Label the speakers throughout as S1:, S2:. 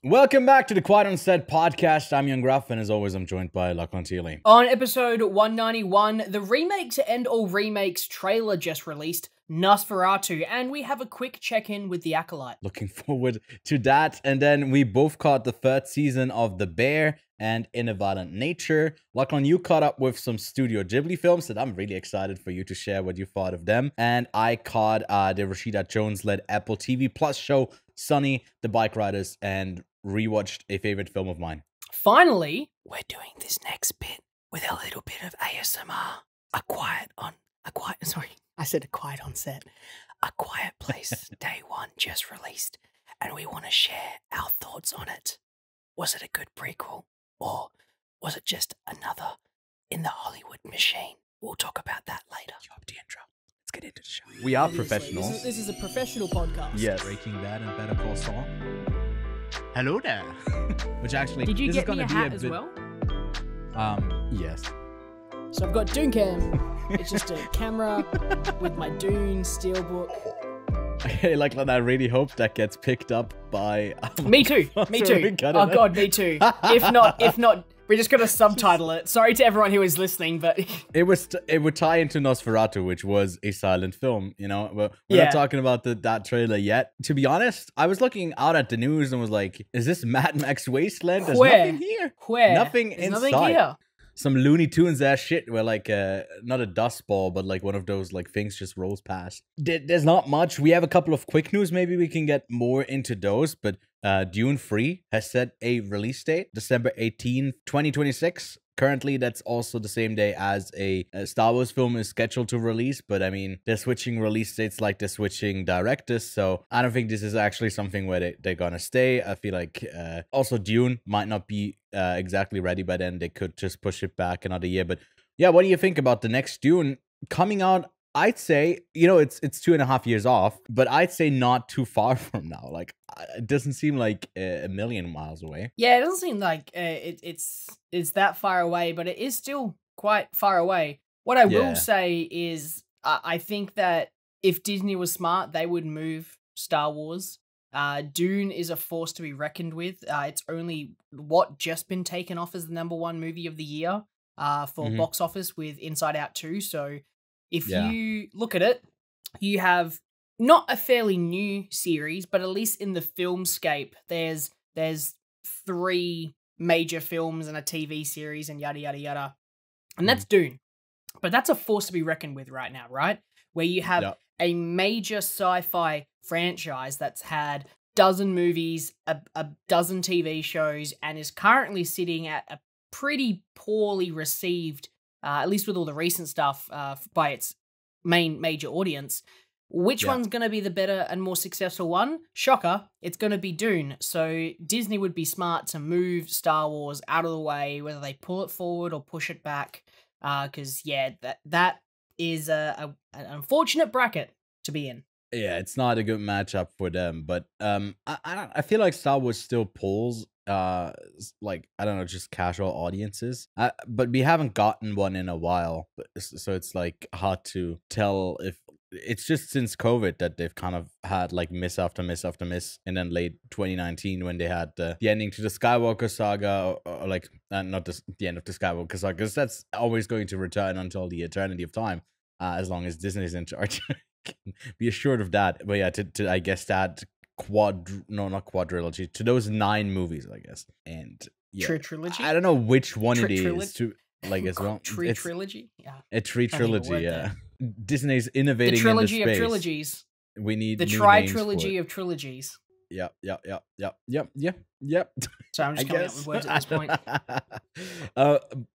S1: Welcome back to the Quiet on Set podcast. I'm Young Gruff, and as always, I'm joined by Lachlan.
S2: On episode 191, the remakes and all remakes trailer just released, Nosferatu, and we have a quick check-in with the Acolyte.
S1: Looking forward to that. And then we both caught the third season of The Bear and In a Violent Nature. Lachlan, you caught up with some Studio Ghibli films that I'm really excited for you to share what you thought of them. And I caught the Rashida Jones-led Apple TV Plus show, Sunny, the Bikeriders, and rewatched a favorite film of mine.
S2: Finally, we're doing this next bit with a little bit of ASMR. A quiet on set. A Quiet Place Day 1 just released, and we want to share our thoughts on it. Was it a good prequel, or was it just another in the Hollywood machine? We'll talk about that later.
S1: Cue up the intro. Let's get into the show. We are professionals.
S2: This is a professional podcast.
S1: Yes. Breaking Bad and Better Call Saul. Hello there. Which actually,
S2: Did you
S1: this
S2: get
S1: is gonna
S2: me a
S1: be
S2: hat
S1: a
S2: as
S1: bit,
S2: well?
S1: Yes.
S2: So I've got Dune Cam. It's just a camera with my Dune steelbook.
S1: Hey, like I really hope that gets picked up by.
S2: Me too. Me too. Oh god, me too. If not, we're just gonna subtitle it. Sorry to everyone who is listening, but
S1: it would tie into Nosferatu, which was a silent film. You know, but we're not talking about that trailer yet. To be honest, I was looking out at the news and was like, "Is this Mad Max Wasteland? There's nothing here. Nothing inside.
S2: Nothing here.
S1: Some Looney Tunes ass shit where like not a dust ball, but like one of those like things just rolls past. There's not much. We have a couple of quick news. Maybe we can get more into those. But Dune 3 has set a release date, December 18th, 2026. Currently, that's also the same day as a Star Wars film is scheduled to release. But I mean, they're switching release dates like they're switching directors. So I don't think this is actually something where they're going to stay. I feel like also Dune might not be exactly ready by then. They could just push it back another year. But yeah, what do you think about the next Dune coming out? I'd say, you know, it's 2.5 years off, but I'd say not too far from now. Like, it doesn't seem like a million miles away.
S2: Yeah, it doesn't seem like it's that far away, but it is still quite far away. What I will say is, I think that if Disney was smart, they would move Star Wars. Dune is a force to be reckoned with. It's only just been taken off as the #1 movie of the year for box office with Inside Out 2. So if you look at it, you have not a fairly new series, but at least in the filmscape, there's 3 major films and a TV series and yada, yada, yada. And that's Dune. But that's a force to be reckoned with right now, right? Where you have a major sci-fi franchise that's had dozen movies, a dozen TV shows, and is currently sitting at a pretty poorly received, at least with all the recent stuff, by its main major audience. Which one's going to be the better and more successful one? Shocker, it's going to be Dune. So Disney would be smart to move Star Wars out of the way, whether they pull it forward or push it back. Because, that is an unfortunate bracket to be in. Yeah,
S1: it's not a good matchup for them. But I feel like Star Wars still pulls like, I don't know, just casual audiences. But we haven't gotten one in a while. So it's like hard to tell if it's just since COVID that they've kind of had like miss after miss after miss. And then late 2019 when they had the ending to the Skywalker saga, or like not the end of the Skywalker saga, because that's always going to return until the eternity of time, as long as Disney's in charge. Be assured of that. But yeah, to I guess that not quadrilogy, to those 9 movies, I guess. And yeah,
S2: trilogy.
S1: I don't know which one it is to like as well.
S2: Trilogy. Yeah,
S1: a trilogy. Yeah. Disney's innovating
S2: the trilogy
S1: in the
S2: of
S1: space.
S2: Trilogies.
S1: We need
S2: the tri-trilogy of trilogies.
S1: Yep.
S2: So I'm just coming up with words at this point.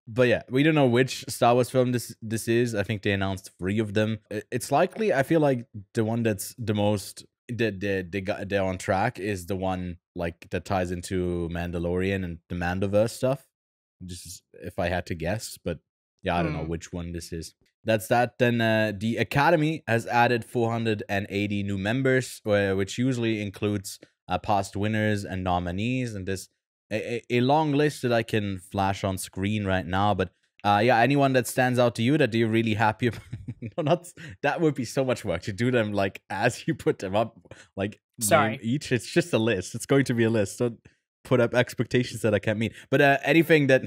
S1: But yeah, we don't know which Star Wars film this is. I think they announced 3 of them. It's likely, I feel like the one that's the most they're on track is the one like that ties into Mandalorian and the Mandoverse stuff. Just if I had to guess, but yeah, I don't know which one this is. That's that. Then the Academy has added 480 new members, which usually includes past winners and nominees. And there's a long list that I can flash on screen right now. But yeah, anyone that stands out to you that you're really happy about, that would be so much work to do them like as you put them up, like
S2: sorry
S1: each. It's just a list. It's going to be a list. So put up expectations that I can't meet. But anything that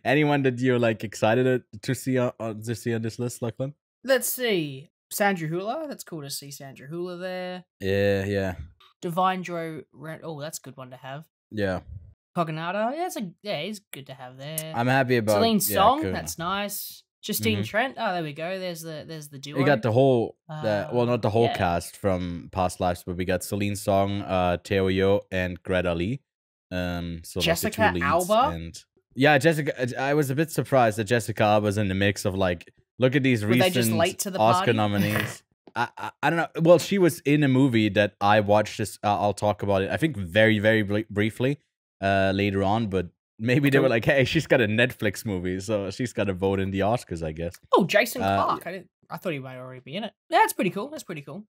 S1: anyone that you're like excited to see on this list, Lachlan?
S2: Let's see. Sandra Hüller. That's cool to see Sandra Hüller there.
S1: Yeah.
S2: Divine Joy. Oh, that's a good one to have.
S1: Yeah.
S2: Cognata. Yeah, he's good to have there.
S1: I'm happy about
S2: Celine Song. That's nice. Justine Trent. Oh, there we go. There's the duo.
S1: We got the whole, well, not the whole cast from Past Lives, but we got Celine Song, Teo Yo, and Greta Lee. So
S2: Jessica
S1: like the two leads,
S2: Alba.
S1: and yeah, Jessica. I was a bit surprised that Jessica Alba's in the mix of like, look at these recent
S2: just late to the
S1: Oscar
S2: party?
S1: nominees. I don't know. Well, she was in a movie that I watched. This I'll talk about it. I think very briefly later on, but. Maybe they were like, "Hey, she's got a Netflix movie, so she's got to vote in the Oscars, I guess."
S2: Oh, Jason Clarke! I thought he might already be in it. Yeah, that's pretty cool.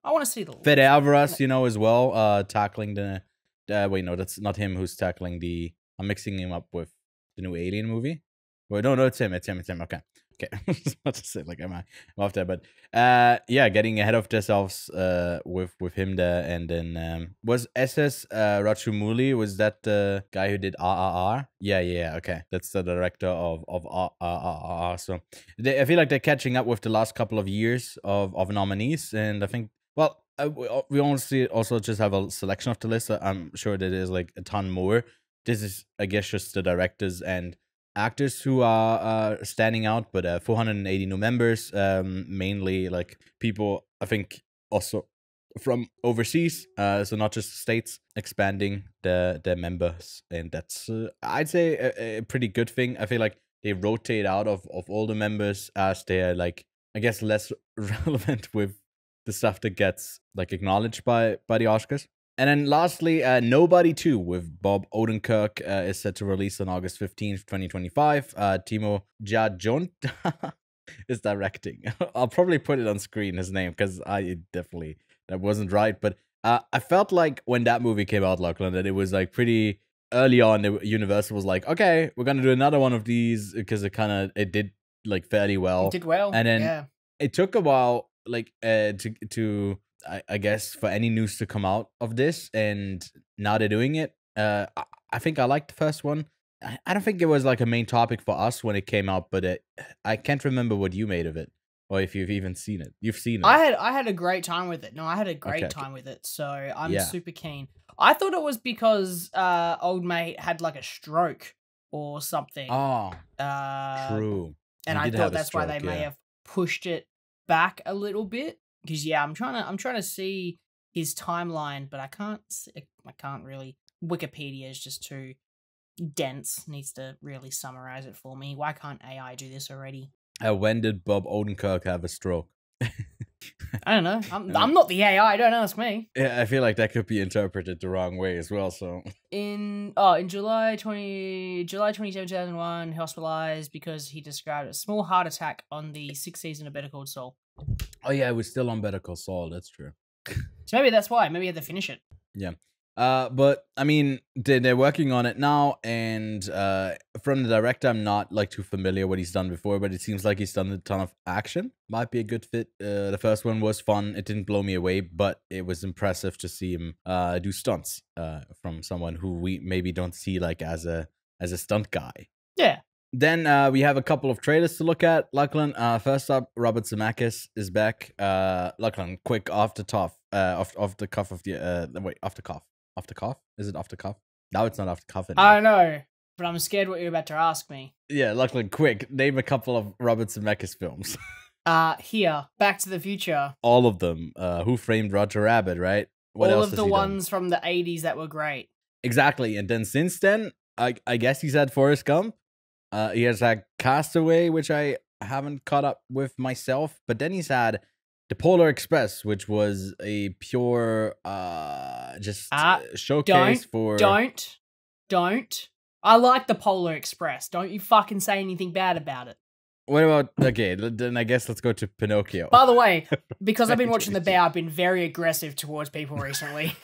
S2: I want to see the
S1: Fede Alvarez, as well, tackling the. Wait, no, that's not him. Who's tackling the? I'm mixing him up with the new Alien movie. Wait, no, it's him. It's him. Okay. I was about to say, like, I'm off there, but yeah, getting ahead of themselves with him there, and then was SS Rachumuli, was that the guy who did RRR? Yeah, okay, that's the director of RRR. So I feel like they're catching up with the last couple of years of nominees, and I think, well, we also just have a selection of the list. I'm sure that there's like a ton more. This is, I guess, just the directors and actors who are standing out, but 480 new members, mainly like people, I think, also from overseas, so not just states, expanding their members, and that's I'd say a pretty good thing. I feel like they rotate out of all the members as they're like, I guess, less relevant with the stuff that gets like acknowledged by the Oscars. And then lastly, Nobody 2 with Bob Odenkirk is set to release on August 15th, 2025. Timo Jajont is directing. I'll probably put it on screen, his name, because that wasn't right. But I felt like when that movie came out, Lachlan, that it was like pretty early on, Universal was like, okay, we're going to do another one of these, because it did like fairly well.
S2: It did well.
S1: And then it took a while, like, to I guess, for any news to come out of this, and now they're doing it. I think I liked the first one. I don't think it was like a main topic for us when it came out, but I can't remember what you made of it, or if you've even seen it. You've seen it.
S2: I had a great time with it. No, I had a great time with it, so I'm super keen. I thought it was because old mate had like a stroke or something.
S1: Oh, true.
S2: And I thought that's why they may have pushed it back a little bit. Because I'm trying to see his timeline, but I can't really. Wikipedia is just too dense. Needs to really summarize it for me. Why can't AI do this already?
S1: When did Bob Odenkirk have a stroke?
S2: I don't know. I'm not the AI. Don't ask me.
S1: Yeah, I feel like that could be interpreted the wrong way as well. So
S2: in July 27, 2001, hospitalized because he described a small heart attack on the 6th season of Better Call Saul.
S1: Oh yeah, we're still on Better Call Saul. That's true.
S2: So maybe that's why. Maybe you had to finish it.
S1: Yeah. But I mean, they're working on it now, and from the director, I'm not like too familiar what he's done before, but it seems like he's done a ton of action. Might be a good fit. The first one was fun. It didn't blow me away, but it was impressive to see him do stunts from someone who we maybe don't see like as a stunt guy.
S2: Yeah.
S1: Then we have a couple of trailers to look at. Lachlan, first up, Robert Zemeckis is back. Lachlan, quick off the cuff of the wait, off the cuff. Off the cuff? Is it off the cuff? No, it's not off the cuff anymore.
S2: I know, but I'm scared what you're about to ask me.
S1: Yeah, Lachlan, quick, name a couple of Robert Zemeckis films.
S2: Here, Back to the Future.
S1: All of them. Who Framed Roger Rabbit, right?
S2: What else? All of the ones from the 80s that were great. Exactly,
S1: and then since then, I guess he's had Forrest Gump. He has had Castaway, which I haven't caught up with myself, but then he's had The Polar Express, which was a pure showcase for...
S2: Don't. I like The Polar Express. Don't you fucking say anything bad about it.
S1: What about... Okay, then I guess let's go to Pinocchio.
S2: By the way, because I've been watching The Bear, I've been very aggressive towards people recently.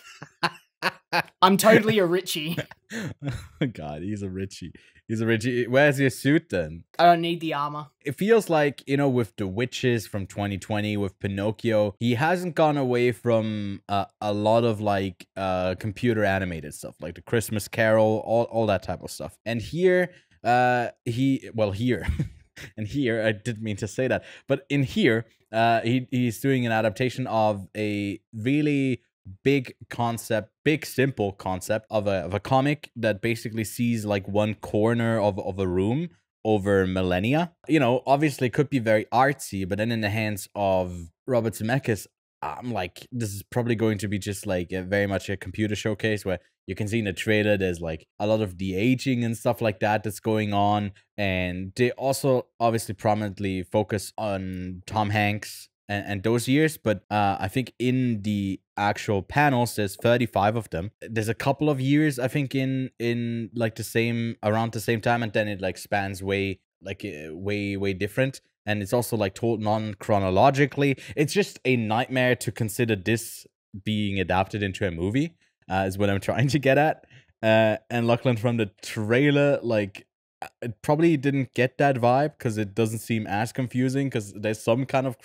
S2: I'm totally a Richie.
S1: God, he's a Richie. He's a Richie. Where's your suit then?
S2: I don't need the armor.
S1: It feels like, you know, with The Witches from 2020, with Pinocchio, he hasn't gone away from a lot of like computer animated stuff, like The Christmas Carol, all that type of stuff. And here, here. And here, I didn't mean to say that, but in here, he's doing an adaptation of a really big simple concept of a comic that basically sees like one corner of a room over millennia. You know, obviously it could be very artsy, but then in the hands of Robert Zemeckis, I'm like, this is probably going to be just like very much a computer showcase where you can see in the trailer there's like a lot of de-aging and stuff like that that's going on. And they also obviously prominently focus on Tom Hanks and those years, but I think in the actual panels there's 35 of them. There's a couple of years I think in like around the same time, and then it like spans way different, and it's also like told non-chronologically. It's just a nightmare to consider this being adapted into a movie, is what I'm trying to get at. And Lachlan, from the trailer, like, it probably didn't get that vibe because it doesn't seem as confusing, because there's some kind of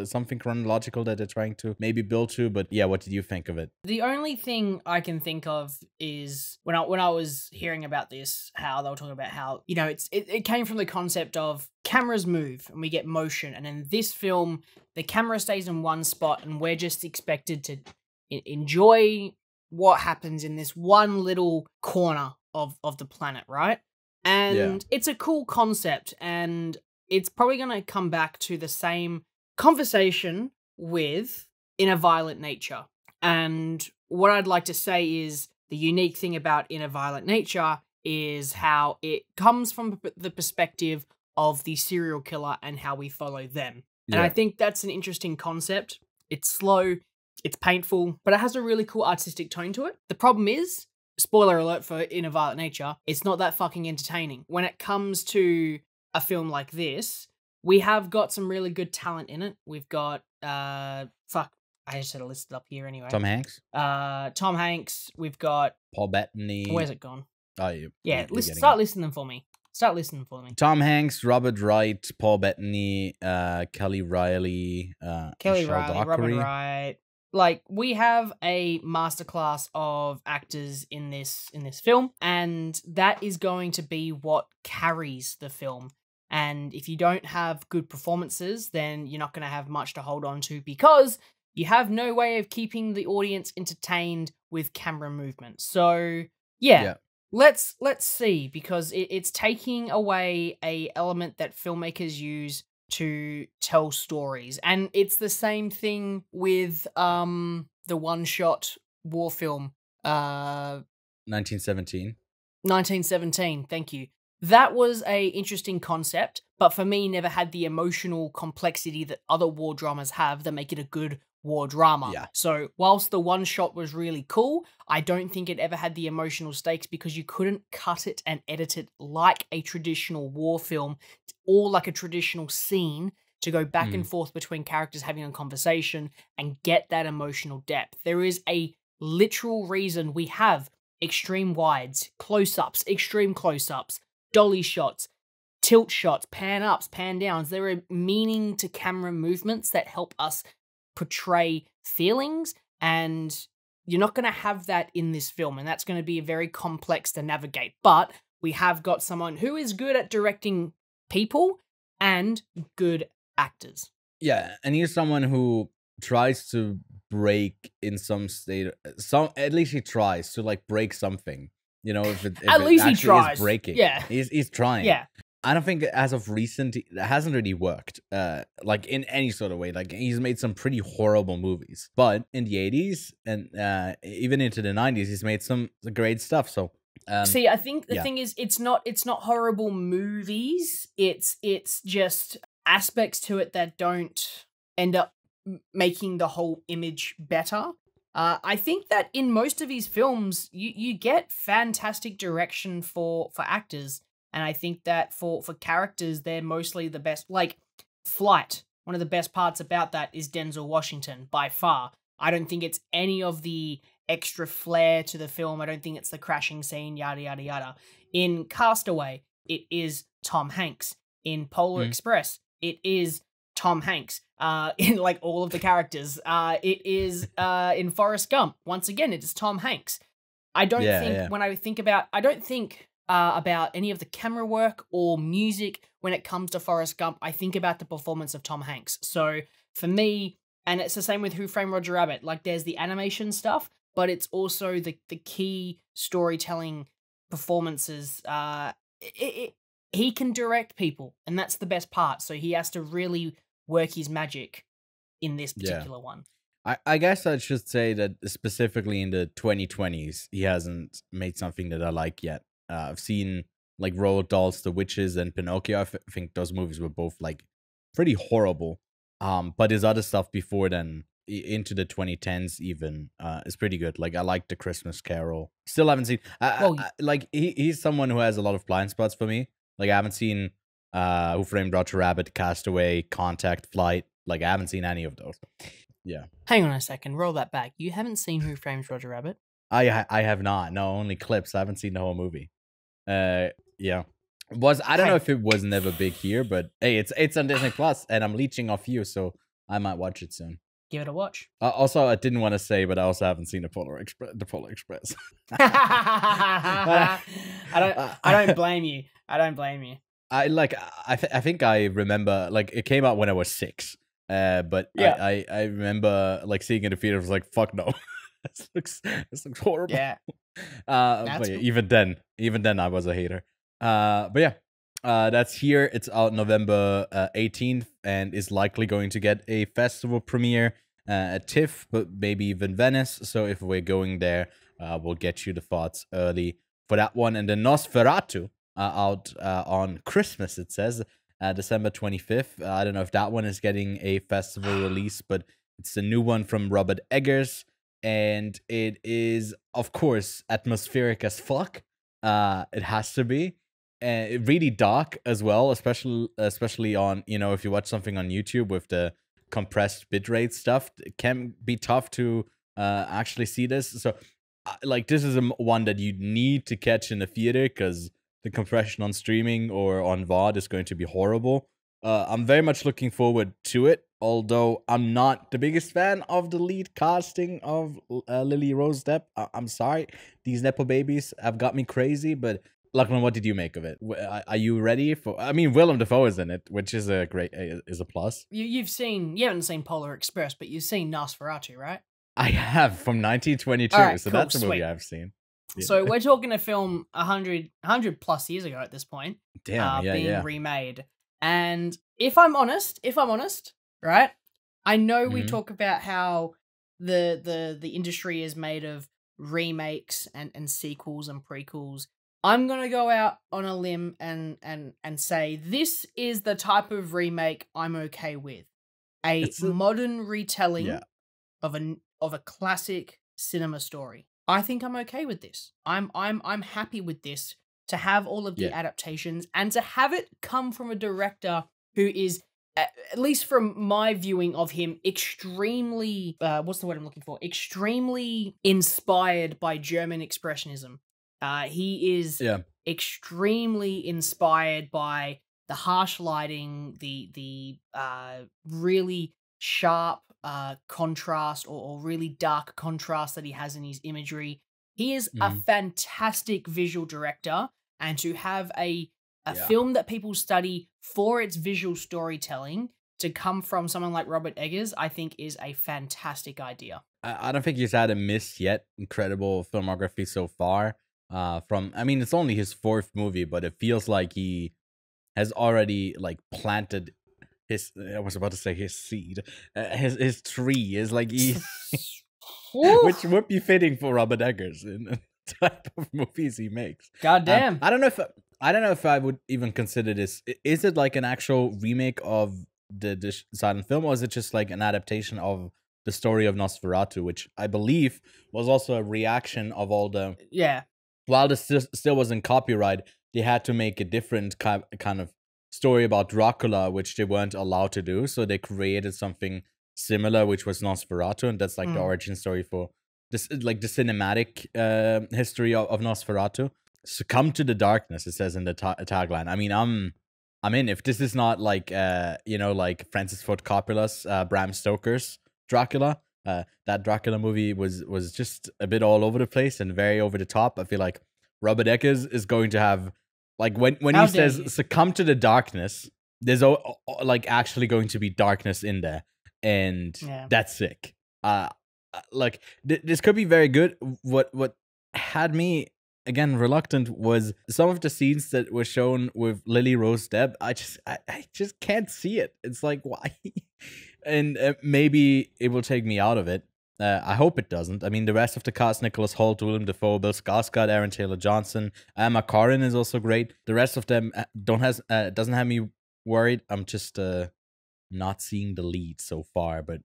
S1: something chronological that they're trying to maybe build to. But yeah, what did you think of it?
S2: The only thing I can think of is when I was hearing about this, how they were talking about how, you know, it came from the concept of cameras move and we get motion, and in this film the camera stays in one spot and we're just expected to enjoy what happens in this one little corner of the planet, right? And it's a cool concept, and it's probably going to come back to the same conversation with In a Violent Nature. And what I'd like to say is the unique thing about In a Violent Nature is how it comes from the perspective of the serial killer and how we follow them. And I think that's an interesting concept. It's slow, it's painful, but it has a really cool artistic tone to it. The problem is, spoiler alert for In a Violent Nature, it's not that fucking entertaining. When it comes to a film like this, we have got some really good talent in it. We've got, I just had it listed up here anyway.
S1: Tom Hanks?
S2: Tom Hanks. We've got...
S1: Paul Bettany.
S2: Where's it gone?
S1: Oh,
S2: start listening for me.
S1: Tom Hanks, Robert Wright, Paul Bettany, Kelly Riley,
S2: Robert Wright. Like, we have a masterclass of actors in this film, and that is going to be what carries the film. And if you don't have good performances, then you're not going to have much to hold on to, because you have no way of keeping the audience entertained with camera movement. So, yeah. Let's see, because it's taking away a element that filmmakers use to tell stories. And it's the same thing with the one-shot war film
S1: 1917.
S2: 1917, thank you. That was a interesting concept, but for me never had the emotional complexity that other war dramas have that make it a good war drama.
S1: Yeah.
S2: So whilst the one shot was really cool, I don't think it ever had the emotional stakes, because you couldn't cut it and edit it like a traditional war film or like a traditional scene to go back and forth between characters having a conversation and get that emotional depth. There is a literal reason we have extreme wides, close-ups, extreme close-ups, dolly shots, tilt shots, pan ups, pan downs. There are meaning to camera movements that help us portray feelings, and you're not going to have that in this film, and that's going to be very complex to navigate. But we have got someone who is good at directing people and good actors.
S1: Yeah, and he's someone who tries to break in some state, at least he tries to like break something. You know, if
S2: at least he tries.
S1: Is breaking.
S2: Yeah,
S1: he's trying.
S2: Yeah.
S1: I don't think as of recent it hasn't really worked, like in any sort of way. Like, he's made some pretty horrible movies, but in the 80s and even into the 90s, he's made some great stuff. So
S2: see, I think the thing is, it's not horrible movies. It's just aspects to it that don't end up making the whole image better. I think that in most of his films, you get fantastic direction for actors. And I think that for characters, they're mostly the best. Like, Flight, one of the best parts about that is Denzel Washington, by far. I don't think it's any of the extra flair to the film. I don't think it's the crashing scene, yada, yada, yada. In Castaway, it is Tom Hanks. In Polar Express, it is Tom Hanks. In like all of the characters. It is in Forrest Gump. Once again, it is Tom Hanks. I don't think when I think about, I don't think about any of the camera work or music when it comes to Forrest Gump. I think about the performance of Tom Hanks. So for me, and it's the same with Who Framed Roger Rabbit, like there's the animation stuff, but it's also the key storytelling performances. He can direct people, and that's the best part. So he has to really work his magic in this particular one.
S1: I guess I should say that specifically in the 2020s, he hasn't made something that I like yet. I've seen like Roald Dahl's The Witches and Pinocchio. I think those movies were both like pretty horrible. But his other stuff before then, into the 2010s even, is pretty good. Like I like The Christmas Carol. Still haven't seen. Like he's someone who has a lot of blind spots for me. Like I haven't seen Who Framed Roger Rabbit, Castaway, Contact, Flight. Like I haven't seen any of those. Yeah.
S2: Hang on a second. Roll that back. You haven't seen Who Framed Roger Rabbit?
S1: I have not. No, only clips. I haven't seen the whole movie. Yeah. I don't know if it was never big here, but hey, it's on Disney Plus, and I'm leeching off you, so I might watch it soon.
S2: Give it a watch.
S1: Also, I didn't want to say, but I also haven't seen the Polar Express.
S2: I don't blame you. I don't blame you.
S1: I think I remember, like, it came out when I was 6. But yeah. I remember like seeing it in the theater. I was like, fuck no. this looks horrible.
S2: Yeah.
S1: But yeah, even then I was a hater. But yeah, that's here. It's out November 18th and is likely going to get a festival premiere at TIFF, but maybe even Venice. So if we're going there, we'll get you the thoughts early for that one. And then Nosferatu out on Christmas, it says. December 25th. I don't know if that one is getting a festival release, but it's a new one from Robert Eggers, and it is, of course, atmospheric as fuck. It has to be. Really dark as well, especially on, you know, if you watch something on YouTube with the compressed bitrate stuff, it can be tough to actually see this. So, like, this is one that you need to catch in the theater, because the compression on streaming or on VOD is going to be horrible. I'm very much looking forward to it, although I'm not the biggest fan of the lead casting of Lily Rose Depp. I'm sorry. These Nepo babies have got me crazy, but Lachlan, what did you make of it? Are you ready for... I mean, Willem Dafoe is in it, which is a plus.
S2: You haven't seen Polar Express, but you've seen Nosferatu, right?
S1: I have, from 1922, right, so cool, that's a movie I've seen. Yeah.
S2: So we're talking a film 100 plus years ago at this point.
S1: Damn,
S2: being remade. And if I'm honest, right? I know we talk about how the industry is made of remakes and sequels and prequels. I'm gonna go out on a limb and say this is the type of remake I'm okay with. It's a modern retelling of a classic cinema story. I think I'm okay with this. I'm happy with this, to have all of the adaptations and to have it come from a director who is, at least from my viewing of him, extremely what's the word I'm looking for? Extremely inspired by German expressionism. He is extremely inspired by the harsh lighting, the really sharp contrast or really dark contrast that he has in his imagery. He is a fantastic visual director, and to have a film that people study for its visual storytelling to come from someone like Robert Eggers, I think is a fantastic idea.
S1: I don't think he's had a miss yet. Incredible filmography so far. I mean, it's only his 4th movie, but it feels like he has already like planted I was about to say his seed. His tree is like which would be fitting for Robert Eggers in the type of movies he makes.
S2: God damn.
S1: I don't know if I would even consider this. Is it like an actual remake of the silent film, or is it just like an adaptation of the story of Nosferatu, which I believe was also a reaction of all the while this still wasn't copyright, they had to make a different kind of story about Dracula, which they weren't allowed to do, so they created something similar, which was Nosferatu, and that's like the origin story for this like the cinematic history of Nosferatu. Succumb to the darkness, it says in the tagline. I mean, I'm in. If this is not like like Francis Ford Coppola's Bram Stoker's Dracula, that Dracula movie was just a bit all over the place and very over the top. I feel like Robert Eggers is going to have, like, when he says succumb to the darkness, there's like actually going to be darkness in there, and that's sick. Like this could be very good. What had me again reluctant was some of the scenes that were shown with Lily Rose Depp. I just can't see it. It's like, why? And maybe it will take me out of it. I hope it doesn't. I mean, the rest of the cast: Nicholas Hoult, Willem Dafoe, Bill Skarsgård, Aaron Taylor Johnson, Emma Corrin is also great. The rest of them doesn't have me worried. I'm just not seeing the lead so far, but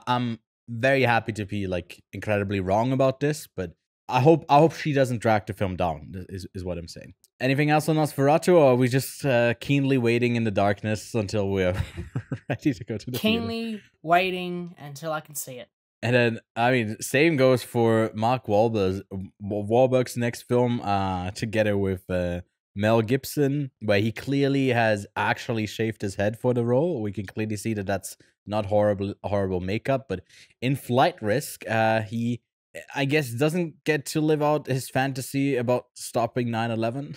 S1: I'm very happy to be like incredibly wrong about this. But I hope she doesn't drag the film down. Is what I'm saying. Anything else on Nosferatu, or are we just keenly waiting in the darkness until we're ready to go to the
S2: keenly
S1: theater?
S2: Waiting until I can see it.
S1: And then, I mean, same goes for Mark Wahlberg's next film, together with Mel Gibson, where he clearly has actually shaved his head for the role. We can clearly see that that's not horrible makeup, but in Flight Risk, he, I guess, doesn't get to live out his fantasy about stopping 9/11.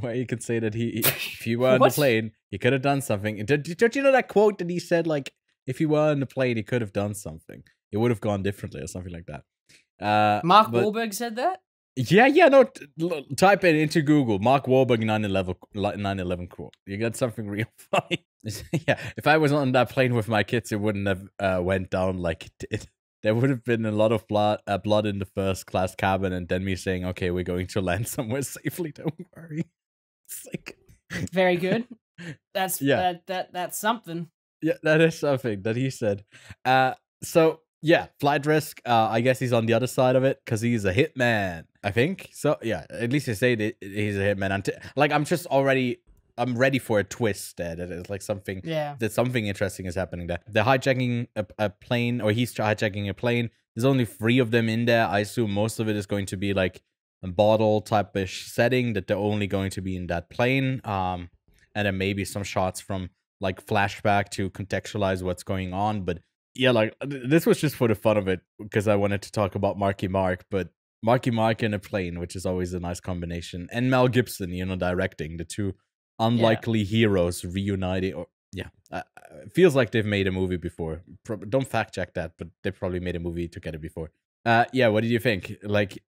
S1: Where you could say that if he were on the plane, he could have done something. Don't you know that quote that he said, like, if he were on the plane, he could have done something. It would have gone differently or something like that.
S2: Mark Wahlberg said that?
S1: Yeah, no. Type it into Google. Mark Wahlberg 9/11 quote. You got something real funny. Yeah, if I was on that plane with my kids, it wouldn't have went down like it did. There would have been a lot of blood in the first class cabin, and then me saying, "Okay, we're going to land somewhere safely. Don't worry." It's like
S2: very good. That's that's something.
S1: Yeah, that is something that he said. So yeah, Flight Risk. I guess he's on the other side of it because he's a hitman. I think so. Yeah, at least they say that he's a hitman. Like, I'm ready for a twist there. That it's like something.
S2: Yeah.
S1: That something interesting is happening there. They're hijacking a plane, or he's hijacking a plane. There's only 3 of them in there. I assume most of it is going to be like a bottle type-ish setting, that they're only going to be in that plane. And then maybe some shots from like flashback to contextualize what's going on. But yeah, like, this was just for the fun of it, because I wanted to talk about Marky Mark, but Marky Mark in a plane, which is always a nice combination, and Mel Gibson, directing, the two unlikely heroes reuniting. Or it feels like they've made a movie before. Don't fact check that, but they probably made a movie together before. What did you think? Like,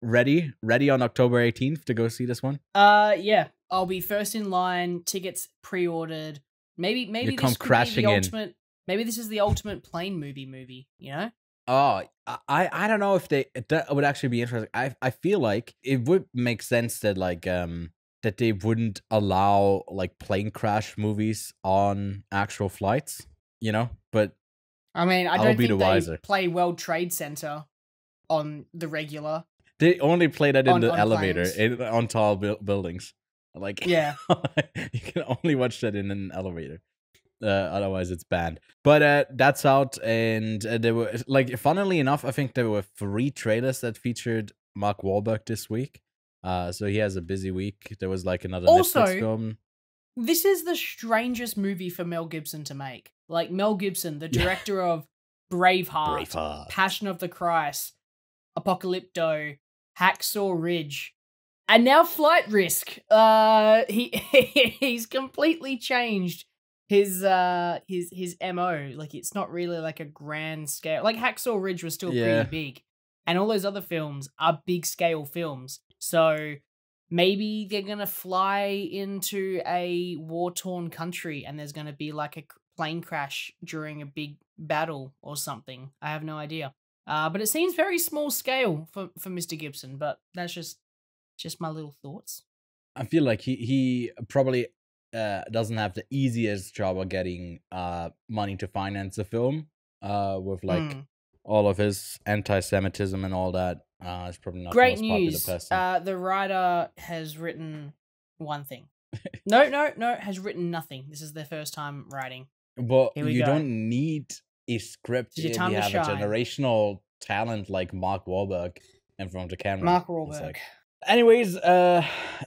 S1: ready on October 18th to go see this one?
S2: Yeah, I'll be first in line. Tickets pre-ordered. Maybe
S1: you come crashing in.
S2: Maybe this is the ultimate plane movie. You know?
S1: Oh, I don't know if that would actually be interesting. I feel like it would make sense that that they wouldn't allow like plane crash movies on actual flights. But
S2: I mean, I don't think they play World Trade Center on the regular.
S1: They only play that in the elevator on tall buildings. Like,
S2: yeah,
S1: you can only watch that in an elevator. Otherwise, it's banned. But that's out, and there were, like, funnily enough, I think there were 3 trailers that featured Mark Wahlberg this week. So he has a busy week. There was like another Netflix film.
S2: This is the strangest movie for Mel Gibson to make. Like, Mel Gibson, the director of Braveheart, Passion of the Christ, Apocalypto, Hacksaw Ridge, and now Flight Risk. He's completely changed his MO. Like, it's not really like a grand scale. Like, Hacksaw Ridge was still pretty big, and all those other films are big scale films. So maybe they're gonna fly into a war-torn country, and there's gonna be like a plane crash during a big battle or something. I have no idea. But it seems very small scale for Mr. Gibson. But that's just my little thoughts.
S1: I feel like he probably doesn't have the easiest job of getting money to finance a film with like all of his anti-Semitism and all that. It's probably not
S2: great
S1: the most
S2: news.
S1: Popular person.
S2: The writer has written one thing. No, has written nothing. This is their first time writing.
S1: Well, you don't need a script if you have a generational talent like Mark Wahlberg in front of the camera.
S2: Mark
S1: It's
S2: Wahlberg.
S1: like, anyways,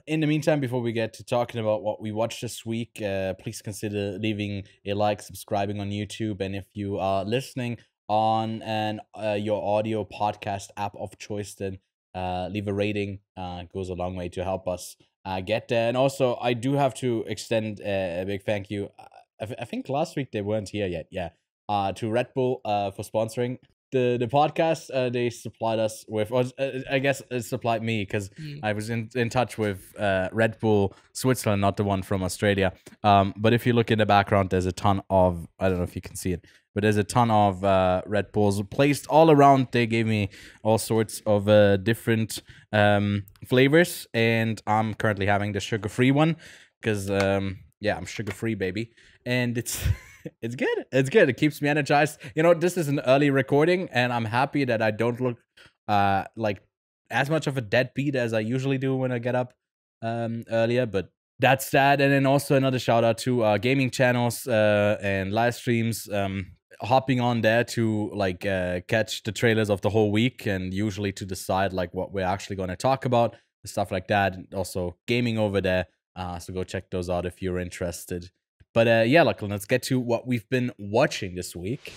S1: in the meantime, before we get to talking about what we watched this week, please consider leaving a like, subscribing on YouTube, and if you are listening on your audio podcast app of choice, then leave a rating. It goes a long way to help us get there. And also, I do have to extend a big thank you. I think last week they weren't here yet. Yeah. To Red Bull for sponsoring the podcast. They supplied us with, or I guess it supplied me, because I was in touch with Red Bull Switzerland, not the one from Australia. But if you look in the background, there's a ton of, I don't know if you can see it, but there's a ton of Red Bulls placed all around. They gave me all sorts of different flavors, and I'm currently having the sugar-free one, because I'm sugar-free, baby, and it's it's good. It's good. It keeps me energized. You know, this is an early recording, and I'm happy that I don't look like as much of a deadbeat as I usually do when I get up earlier. But that's that. And then also another shout out to gaming channels and live streams. Hopping on there to like catch the trailers of the whole week, and usually to decide like what we're actually going to talk about, stuff like that. And also gaming over there. So go check those out if you're interested. But yeah, Lachlan, let's get to what we've been watching this week.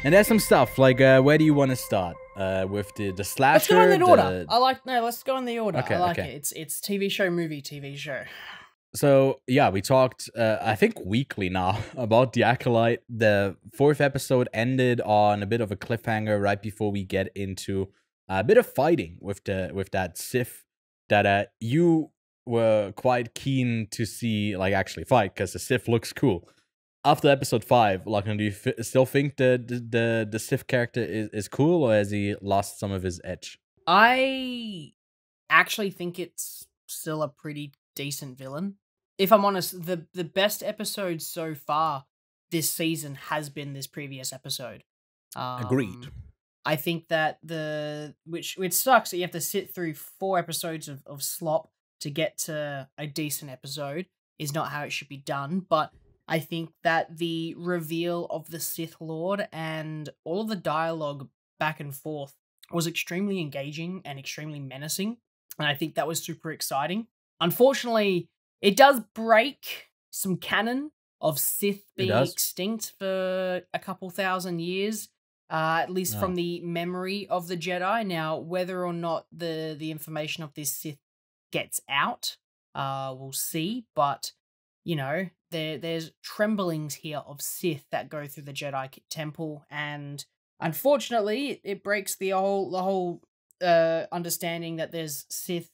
S1: And there's some stuff, like, where do you want to start? With the slasher?
S2: Let's go in the order. Let's go in the order.
S1: Okay,
S2: I like it. It's TV show, movie, TV show.
S1: So, yeah, we talked, I think weekly now, about The Acolyte. The 4th episode ended on a bit of a cliffhanger right before we get into a bit of fighting with that Sith that you were quite keen to see, like, actually fight, because the Sith looks cool. After episode 5, Lachlan, do you still think the Sith character is cool, or has he lost some of his edge?
S2: I actually think it's still a pretty decent villain. If I'm honest, the best episode so far this season has been this previous episode.
S1: Agreed.
S2: I think that which sucks that you have to sit through 4 episodes of slop to get to a decent episode is not how it should be done, but I think that the reveal of the Sith Lord and all of the dialogue back and forth was extremely engaging and extremely menacing, and I think that was super exciting. Unfortunately, it does break some canon of Sith being extinct for a couple thousand years, at least from the memory of the Jedi. Now, whether or not the information of this Sith gets out, we'll see, but you know, there's tremblings here of Sith that go through the Jedi Temple, and unfortunately, it breaks the whole understanding that there's Sith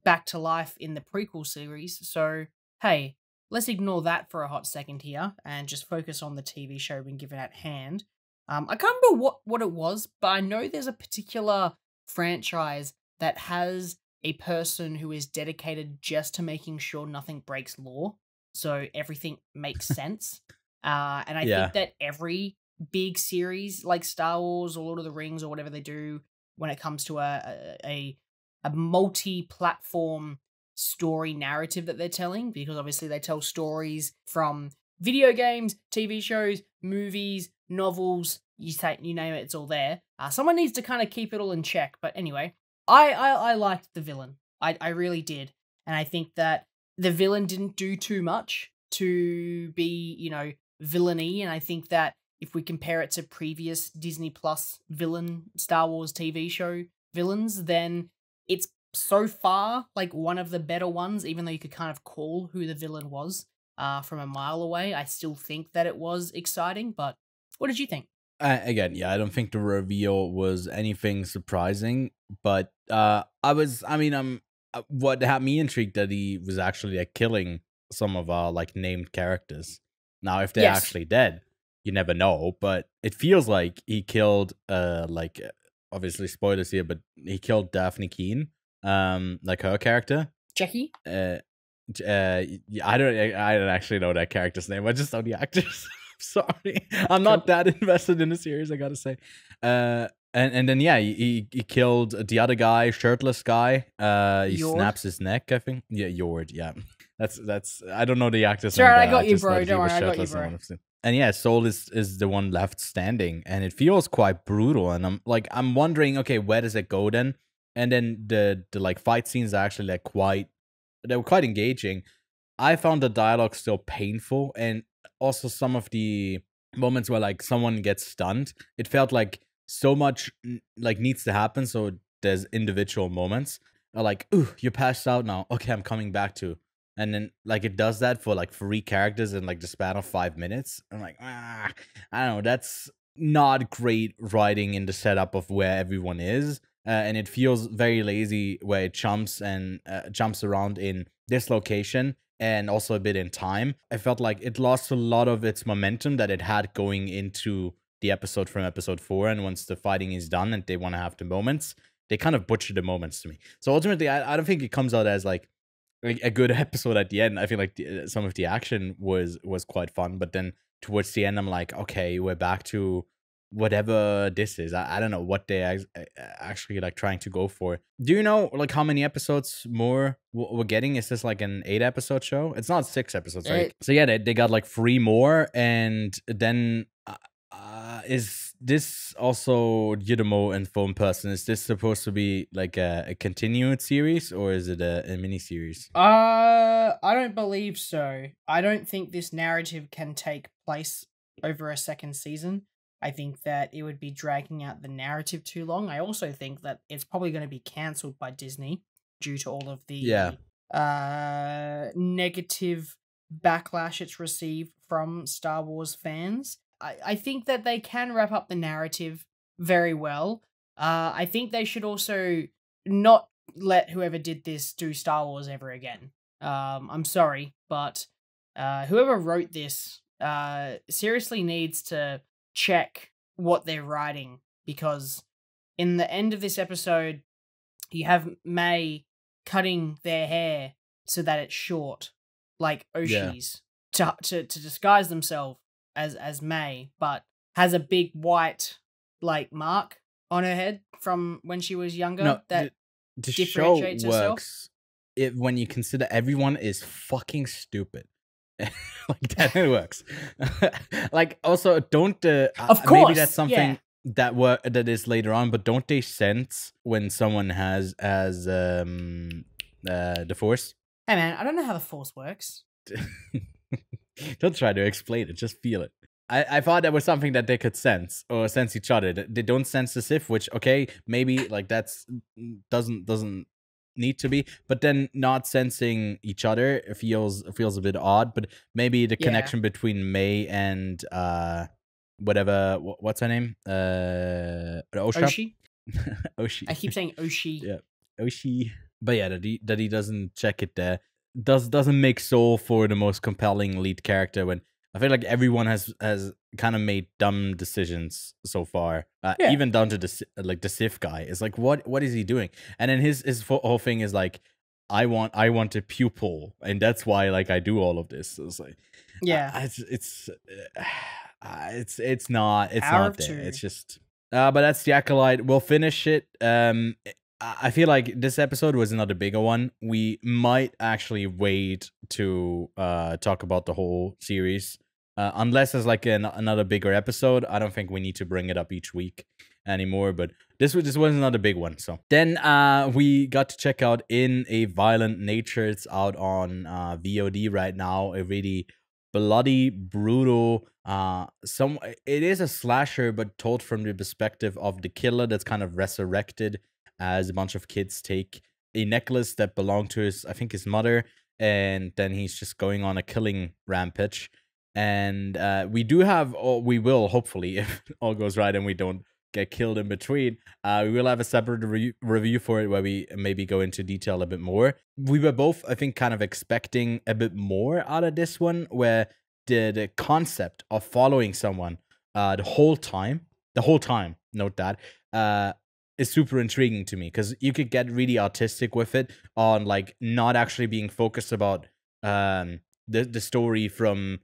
S2: back to life in the prequel series. So, hey, let's ignore that for a hot second here and just focus on the TV show being given at hand. I can't remember what it was, but I know there's a particular franchise that has a person who is dedicated just to making sure nothing breaks law, so everything makes sense. And I think that every big series like Star Wars or Lord of the Rings or whatever they do when it comes to a multi-platform story narrative that they're telling, because obviously they tell stories from video games, TV shows, movies, novels, you name it, it's all there. Someone needs to kind of keep it all in check. But anyway, I liked the villain. I really did. And I think that the villain didn't do too much to be, you know, villainy. And I think that if we compare it to previous Disney Plus villain Star Wars TV show villains, then it's so far like one of the better ones, even though you could kind of call who the villain was from a mile away. I still think that it was exciting, but what did you think?
S1: Again, I don't think the reveal was anything surprising, but what had me intrigued that he was actually killing some of our like named characters. Now, if they're actually dead, you never know, but it feels like he killed like obviously spoilers here, but he killed Daphne Keane, like her character.
S2: Jackie?
S1: I don't actually know that character's name. I just know the actors. Sorry, I'm not that invested in the series, I gotta say. And then he killed the other guy, shirtless guy. He snaps his neck, I think. Yeah, Yord. Yeah. That's I don't know the actor's
S2: Sure,
S1: name.
S2: I got you,
S1: just know
S2: bro.
S1: that he
S2: Don't
S1: was
S2: worry, I got you,
S1: shirtless in
S2: bro.
S1: one of them. And yeah, Soul is the one left standing, and it feels quite brutal. And I'm wondering, okay, where does it go then? And then the like fight scenes are actually like they were quite engaging. I found the dialogue still painful, and also some of the moments where like someone gets stunned, it felt like so much like needs to happen. So there's individual moments like, ooh, you're passed out now. Okay, I'm coming back to. And then like it does that for like 3 characters in like the span of 5 minutes. I'm like, I don't know. That's not great writing in the setup of where everyone is. And it feels very lazy where it jumps and jumps around in this location and also a bit in time. I felt like it lost a lot of its momentum that it had going into the episode from episode 4. And once the fighting is done and they want to have the moments, they kind of butcher the moments to me. So ultimately, I don't think it comes out as like a good episode at the end. I feel like some of the action was quite fun, but then towards the end, I'm like, okay, we're back to whatever this is. I don't know what they actually like trying to go for. Do you know like how many episodes more we're getting? Is this like an 8-episode show? It's not 6 episodes, right? So yeah, they got like 3 more, and then is this also Yudomo and Foam Person? Is this supposed to be like a continued series, or is it a mini series?
S2: I don't believe so. I don't think this narrative can take place over a second season. I think that it would be dragging out the narrative too long. I also think that it's probably going to be cancelled by Disney due to all of the negative backlash it's received from Star Wars fans. I think that they can wrap up the narrative very well. I think they should also not let whoever did this do Star Wars ever again. I'm sorry, but whoever wrote this seriously needs to check what they're writing, because in the end of this episode, you have May cutting their hair so that it's short, like Oshi's, to disguise themselves as May, but has a big white like mark on her head from when she was younger.
S1: No,
S2: that
S1: the
S2: differentiates
S1: show
S2: herself.
S1: works when you consider everyone is fucking stupid. Like that, it works. Like also, don't
S2: of course,
S1: maybe that's something that is later on, but don't they sense when someone has the Force?
S2: Hey man, I don't know how the Force works.
S1: Don't try to explain it, just feel it. I thought that was something that they could sense or sense each other. They don't sense the Sith, which okay, maybe like that's doesn't need to be, but then not sensing each other feels a bit odd. But maybe the connection between May and whatever, what's her name,
S2: Oshi.
S1: Oshi.
S2: I keep saying Oshi.
S1: Yeah, Oshi. But yeah, that he doesn't check it there doesn't make Soul for the most compelling lead character, when I feel like everyone has kind of made dumb decisions so far. Even down to the Sith guy. It's like, what is he doing? And then his whole thing is like, I want a pupil, and that's why like I do all of this. So it's like, it's not there. It's just but that's the Acolyte. We'll finish it. I feel like this episode was another bigger one. We might actually wait to talk about the whole series. Unless there's like another bigger episode. I don't think we need to bring it up each week anymore. But this was another big one. So then we got to check out In a Violent Nature. It's out on VOD right now. A really bloody, brutal. It is a slasher, but told from the perspective of the killer that's kind of resurrected, as a bunch of kids take a necklace that belonged to his mother, and then he's just going on a killing rampage. And we will hopefully, if all goes right and we don't get killed in between, we will have a separate review for it where we maybe go into detail a bit more. We were both, I think, kind of expecting a bit more out of this one, where the concept of following someone the whole time, note that, is super intriguing to me, because you could get really artistic with it on like not actually being focused about the story from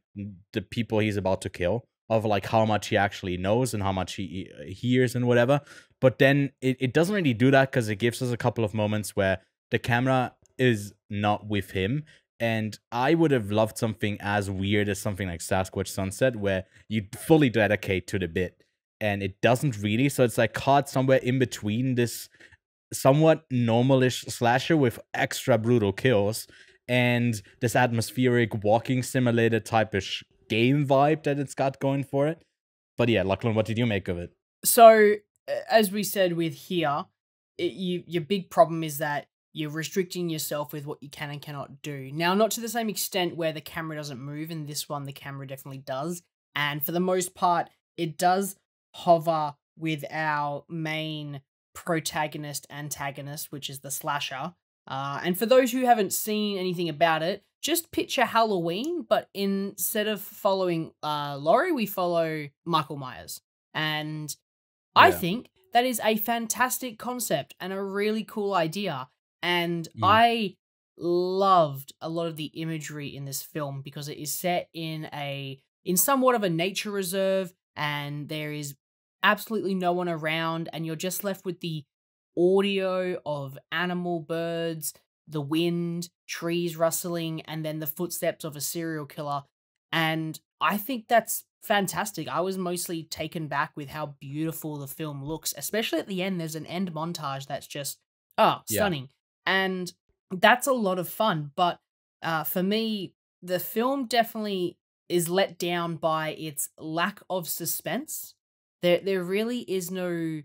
S1: the people he's about to kill, of like how much he actually knows and how much he hears and whatever. But then it doesn't really do that, because it gives us a couple of moments where the camera is not with him, And I would have loved something as weird as something like Sasquatch Sunset, where you fully dedicate to the bit, and it doesn't really. So it's like caught somewhere in between this somewhat normalish slasher with extra brutal kills and this atmospheric walking simulator type-ish game vibe that it's got going for it. But yeah, Lachlan, what did you make of it?
S2: So, as we said with here, your big problem is that you're restricting yourself with what you can and cannot do. Now, not to the same extent where the camera doesn't move. In this one, the camera definitely does. And for the most part, it does hover with our main protagonist antagonist, which is the slasher. And for those who haven't seen anything about it, just picture Halloween, but instead of following Laurie, we follow Michael Myers. And I think that is a fantastic concept and a really cool idea. And I loved a lot of the imagery in this film because it is set in somewhat of a nature reserve, and there is absolutely no one around, and you're just left with the audio of animal, birds, the wind, trees rustling, and then the footsteps of a serial killer. And I think that's fantastic. I was mostly taken back with how beautiful the film looks, especially at the end. There's an end montage that's just stunning. And that's a lot of fun. But for me, the film definitely is let down by its lack of suspense. There really is no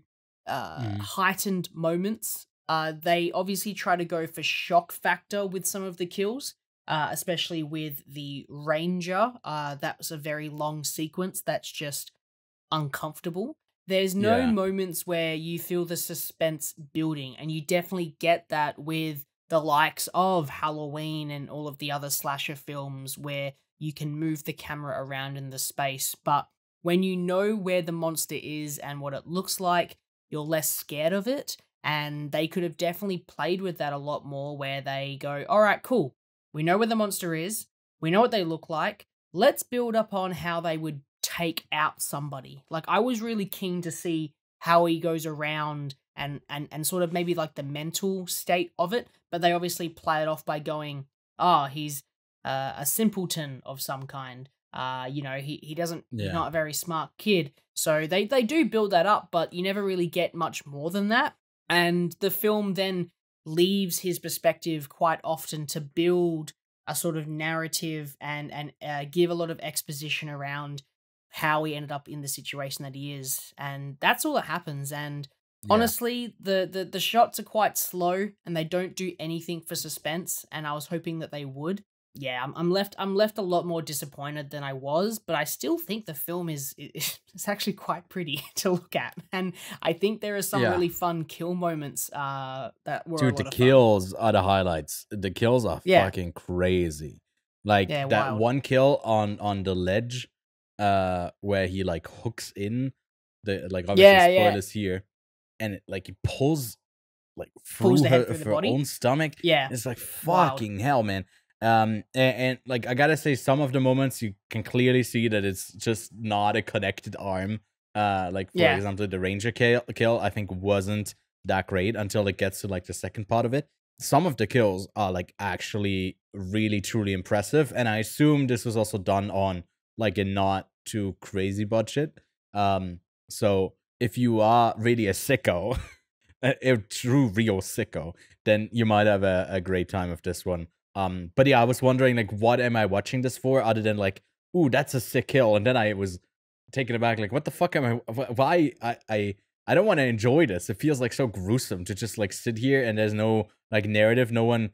S2: heightened moments. They obviously try to go for shock factor with some of the kills, especially with the ranger. That was a very long sequence that's just uncomfortable. There's no moments where you feel the suspense building, and you definitely get that with the likes of Halloween and all of the other slasher films where you can move the camera around in the space. But when you know where the monster is and what it looks like, you're less scared of it. And they could have definitely played with that a lot more, where they go, all right, cool. We know where the monster is. We know what they look like. Let's build up on how they would take out somebody. Like, I was really keen to see how he goes around and sort of maybe like the mental state of it. But they obviously play it off by going, he's a simpleton of some kind. He doesn't, he's not a very smart kid. So they do build that up, but you never really get much more than that. And the film then leaves his perspective quite often to build a sort of narrative and give a lot of exposition around how he ended up in the situation that he is. And that's all that happens. And honestly, the shots are quite slow and they don't do anything for suspense. And I was hoping that they would. Yeah, I'm left a lot more disappointed than I was, but I still think the film is actually quite pretty to look at, and I think there are some really fun kill moments that were
S1: Dude, the kills are the highlights. The kills are fucking crazy. Like that wild one kill on the ledge, where he like hooks in the obviously spoilers here, and it, like he pulls like through her own stomach. Yeah, it's like fucking hell, man. And like I gotta say, some of the moments you can clearly see that it's just not a connected arm. Like for example, the ranger kill I think wasn't that great until it gets to like the second part of it. Some of the kills are like actually really truly impressive, and I assume this was also done on like a not too crazy budget. So if you are really a sicko, a true real sicko, then you might have a great time with this one. But yeah, I was wondering, like, what am I watching this for other than like, ooh, that's a sick kill. And then I was taken aback, like, what the fuck am I, why, I don't want to enjoy this. It feels like so gruesome to just like sit here and there's no like narrative, no one,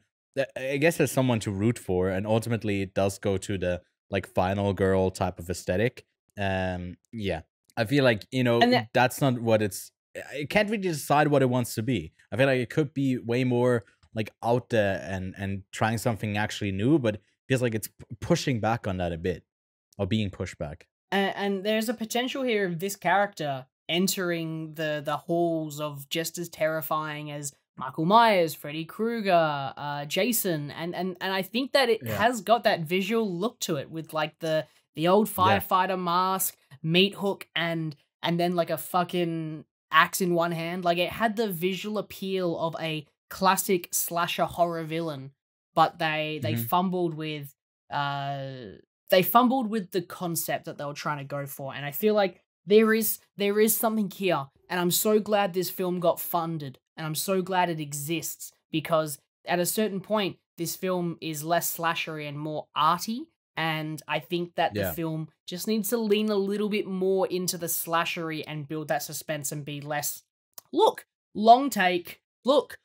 S1: I guess there's someone to root for. And ultimately it does go to the like final girl type of aesthetic. Yeah, I feel like, that's not what it can't really decide what it wants to be. I feel like it could be way more like out there and trying something actually new, but it feels like it's pushing back on that a bit, or being pushed back.
S2: And there's a potential here of this character entering the halls of just as terrifying as Michael Myers, Freddy Krueger, Jason, and I think that it has got that visual look to it with like the old firefighter mask, meat hook, and then like a fucking axe in one hand. Like it had the visual appeal of a classic slasher horror villain. but they fumbled with the concept that they were trying to go for, and I feel like there is something here, and I'm so glad this film got funded, and I'm so glad it exists, because at a certain point this film is less slashery and more arty, and I think that the film just needs to lean a little bit more into the slashery and build that suspense and be less long take, and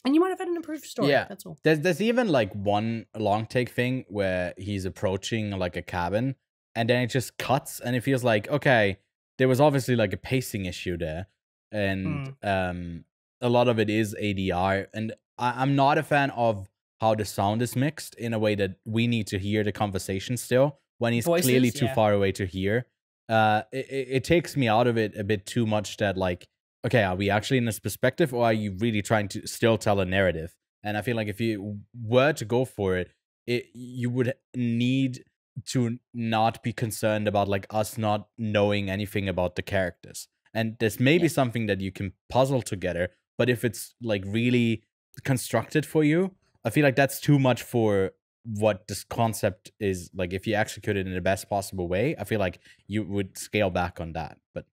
S2: you might have had an improved story. Yeah, that's all.
S1: There's even like one long take thing where he's approaching like a cabin, and then it just cuts, and it feels like, okay, there was obviously like a pacing issue there, and a lot of it is ADR, and I'm not a fan of how the sound is mixed in a way that we need to hear the conversation still when he's clearly too far away to hear. It takes me out of it a bit too much that, like, okay, are we actually in this perspective, or are you really trying to still tell a narrative? And I feel like if you were to go for it, you would need to not be concerned about like us not knowing anything about the characters. And there's maybe something that you can puzzle together, but if it's like really constructed for you, I feel like that's too much for what this concept is. Like, if you execute it in the best possible way, I feel like you would scale back on that. But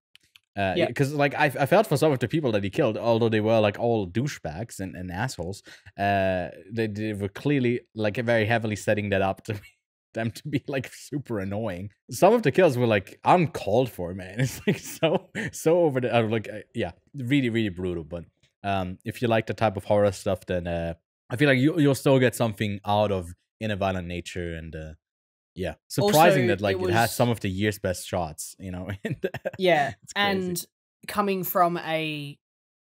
S1: because like I felt for some of the people that he killed, although they were like all douchebags and assholes, they were clearly like very heavily setting that up to them to be like super annoying. Some of the kills were like uncalled for, man. It's like so over the like really brutal. But if you like the type of horror stuff, then I feel like you'll still get something out of In a Violent Nature, and surprising also, that like it has some of the year's best shots, you know.
S2: And coming from a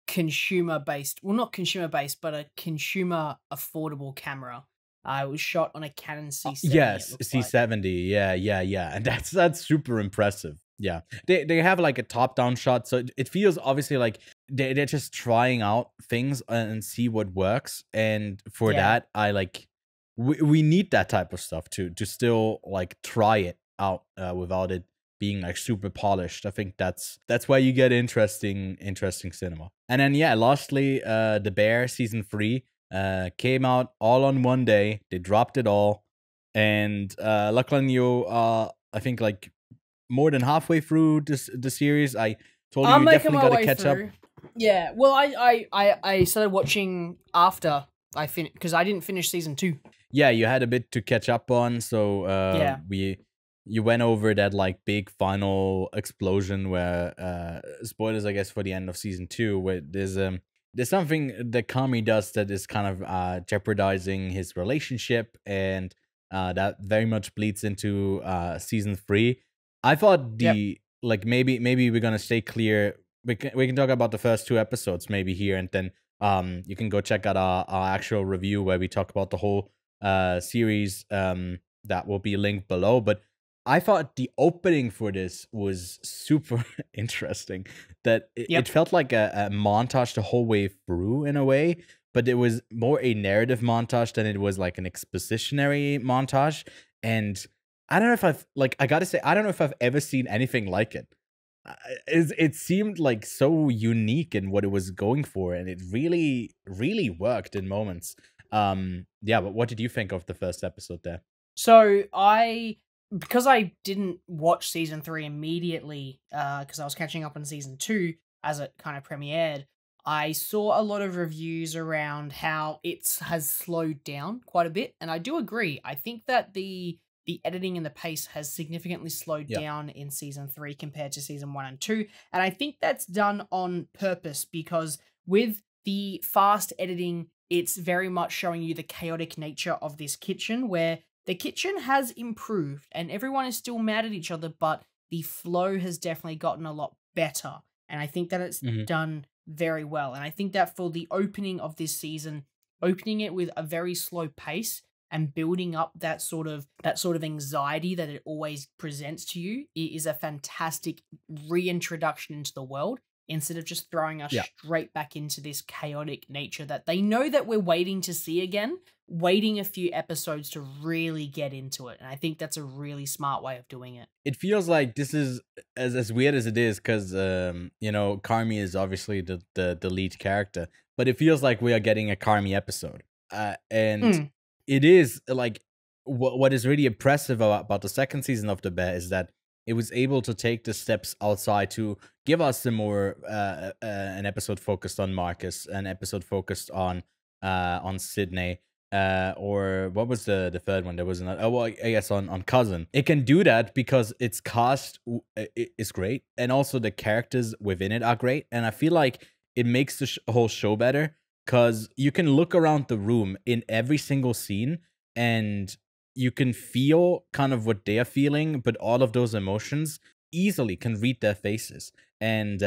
S2: consumer-based, well, not consumer-based, but a consumer affordable camera. It was shot on a Canon C70.
S1: Yes, C70. Like. Yeah, and that's super impressive. Yeah, they have like a top-down shot, so it feels obviously like they're just trying out things and see what works. And for that, I like we need that type of stuff to still like try it out without it being like super polished. I think that's why you get interesting cinema. And then lastly, The Bear season 3 came out all on one day. They dropped it all, and Lachlan, you I think like more than halfway through the series. I told you definitely got to catch up.
S2: Yeah, well, I started watching after I finished, because I didn't finish season 2.
S1: Yeah, you had a bit to catch up on, so you went over that like big final explosion where spoilers, I guess, for the end of season 2, where there's something that Kami does that is kind of jeopardizing his relationship, and that very much bleeds into season 3. I thought like maybe we're gonna stay clear. We can talk about the first 2 episodes maybe here, and then you can go check out our actual review where we talk about the whole series. That will be linked below. But I thought the opening for this was super interesting. That it felt like a montage the whole way through in a way, but it was more a narrative montage than it was like an expositionary montage. And I don't know if I don't know if I've ever seen anything like it. It seemed like so unique in what it was going for, and it really worked in moments. But what did you think of the first episode there?
S2: So because I didn't watch season 3 immediately, because I was catching up on season 2 as it kind of premiered, I saw a lot of reviews around how it has slowed down quite a bit, and I do agree. I think that the editing and the pace has significantly slowed down in season 3 compared to season 1 and 2, and I think that's done on purpose, because with the fast editing, it's very much showing you the chaotic nature of this kitchen, where the kitchen has improved and everyone is still mad at each other, but the flow has definitely gotten a lot better. And I think that it's done very well. And I think that for the opening of this season, opening it with a very slow pace and building up that sort of anxiety that it always presents to you, it is a fantastic reintroduction into the world, instead of just throwing us straight back into this chaotic nature that they know that we're waiting to see again, waiting a few episodes to really get into it. And I think that's a really smart way of doing it.
S1: It feels like this is as weird as it is, because Carmi is obviously the lead character, but it feels like we are getting a Carmi episode. And it is like what is really impressive about the second season of The Bear is that it was able to take the steps outside to give us a more an episode focused on Marcus, an episode focused on Sydney, or what was the third one? There was another. Oh, well, I guess on Cousin. It can do that because its cast is great, and also the characters within it are great, and I feel like it makes the whole show better because you can look around the room in every single scene and you can feel kind of what they're feeling, but all of those emotions easily can read their faces. And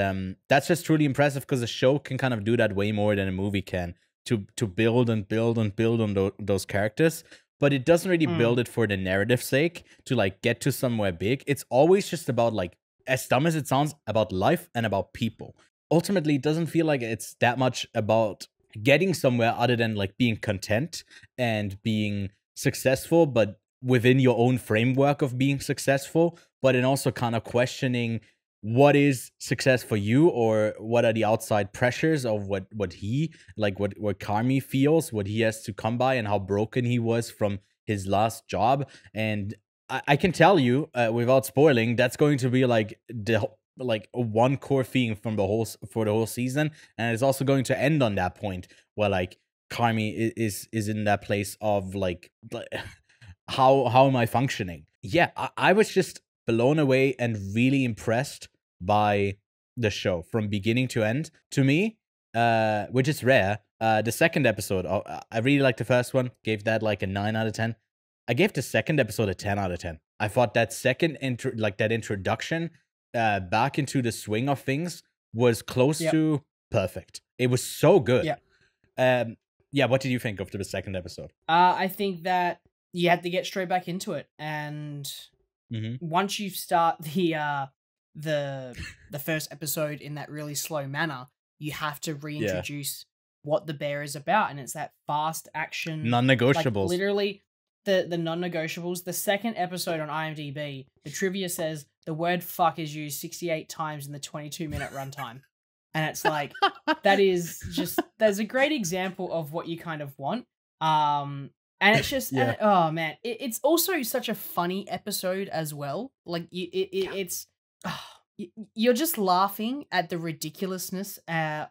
S1: that's just truly impressive because a show can kind of do that way more than a movie can to build and build and build on those characters. But it doesn't really build it for the narrative's sake to like get to somewhere big. It's always just about, like, as dumb as it sounds, about life and about people. Ultimately, it doesn't feel like it's that much about getting somewhere other than like being content and being successful, but within your own framework of being successful, but in also kind of questioning what is success for you, or what are the outside pressures of what Carmi feels, what he has to come by, and how broken he was from his last job. And I can tell you, without spoiling, that's going to be like one core theme from the whole season, and it's also going to end on that point where like Carmi is in that place of like how am I functioning? Yeah, I was just blown away and really impressed by the show from beginning to end. To me, which is rare. The second episode, I really liked the first one, gave that like a 9 out of 10. I gave the second episode a 10 out of 10. I thought that second that introduction back into the swing of things was close to perfect. It was so good. Yeah, what did you think of the second episode?
S2: I think that you had to get straight back into it, and once you start the first episode in that really slow manner, you have to reintroduce what the bear is about, and it's that fast action,
S1: non-negotiables.
S2: Like, literally, the non-negotiables. The second episode on IMDb, the trivia says the word "fuck" is used 68 times in the 22-minute runtime. And it's like, there's a great example of what you kind of want. And it's just, oh man, it's also such a funny episode as well. Like, you're just laughing at the ridiculousness, at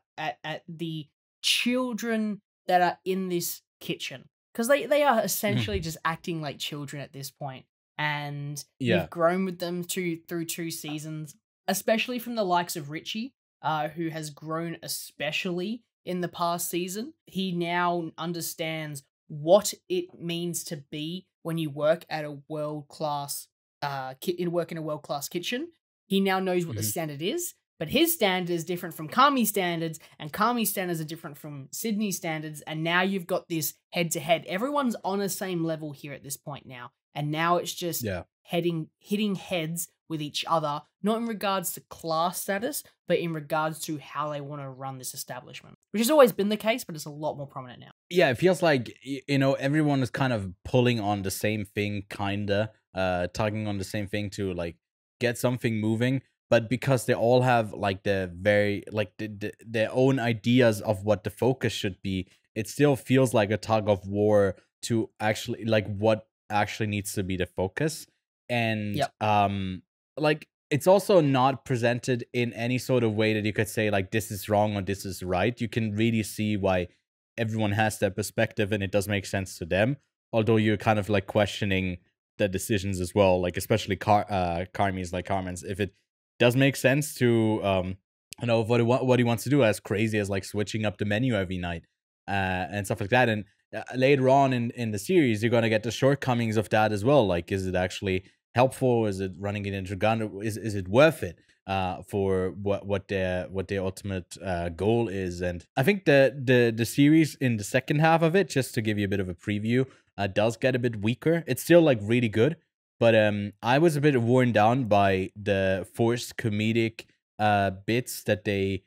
S2: the children that are in this kitchen. Because they are essentially just acting like children at this point. And you've grown with them through 2 seasons, especially from the likes of Richie, who has grown especially in the past season. He now understands what it means to be when you work at a world-class kitchen. He now knows what the standard is, but his standard is different from Kami's standards, and Kami's standards are different from Sydney's standards, and now you've got this head-to-head. Everyone's on the same level here at this point now, and now it's just hitting heads with each other, not in regards to class status, but in regards to how they want to run this establishment, which has always been the case, but it's a lot more prominent now.
S1: Yeah, it feels like, everyone is kind of pulling on the same thing, kinda, tugging on the same thing to like get something moving, but because they all have like their own ideas of what the focus should be, it still feels like a tug of war to actually like what actually needs to be the focus. And like, it's also not presented in any sort of way that you could say like this is wrong or this is right. You can really see why everyone has their perspective and it does make sense to them, although you're kind of like questioning the decisions as well, like especially Carmen's, if it does make sense to what he wants to do, as crazy as like switching up the menu every night and stuff like that. And later on in the series, you're going to get the shortcomings of that as well. Like, is it actually helpful? Is it running it into gun? Is it worth it for what their ultimate goal is? And I think the series in the second half of it, just to give you a bit of a preview, does get a bit weaker. It's still like really good, but I was a bit worn down by the forced comedic bits that they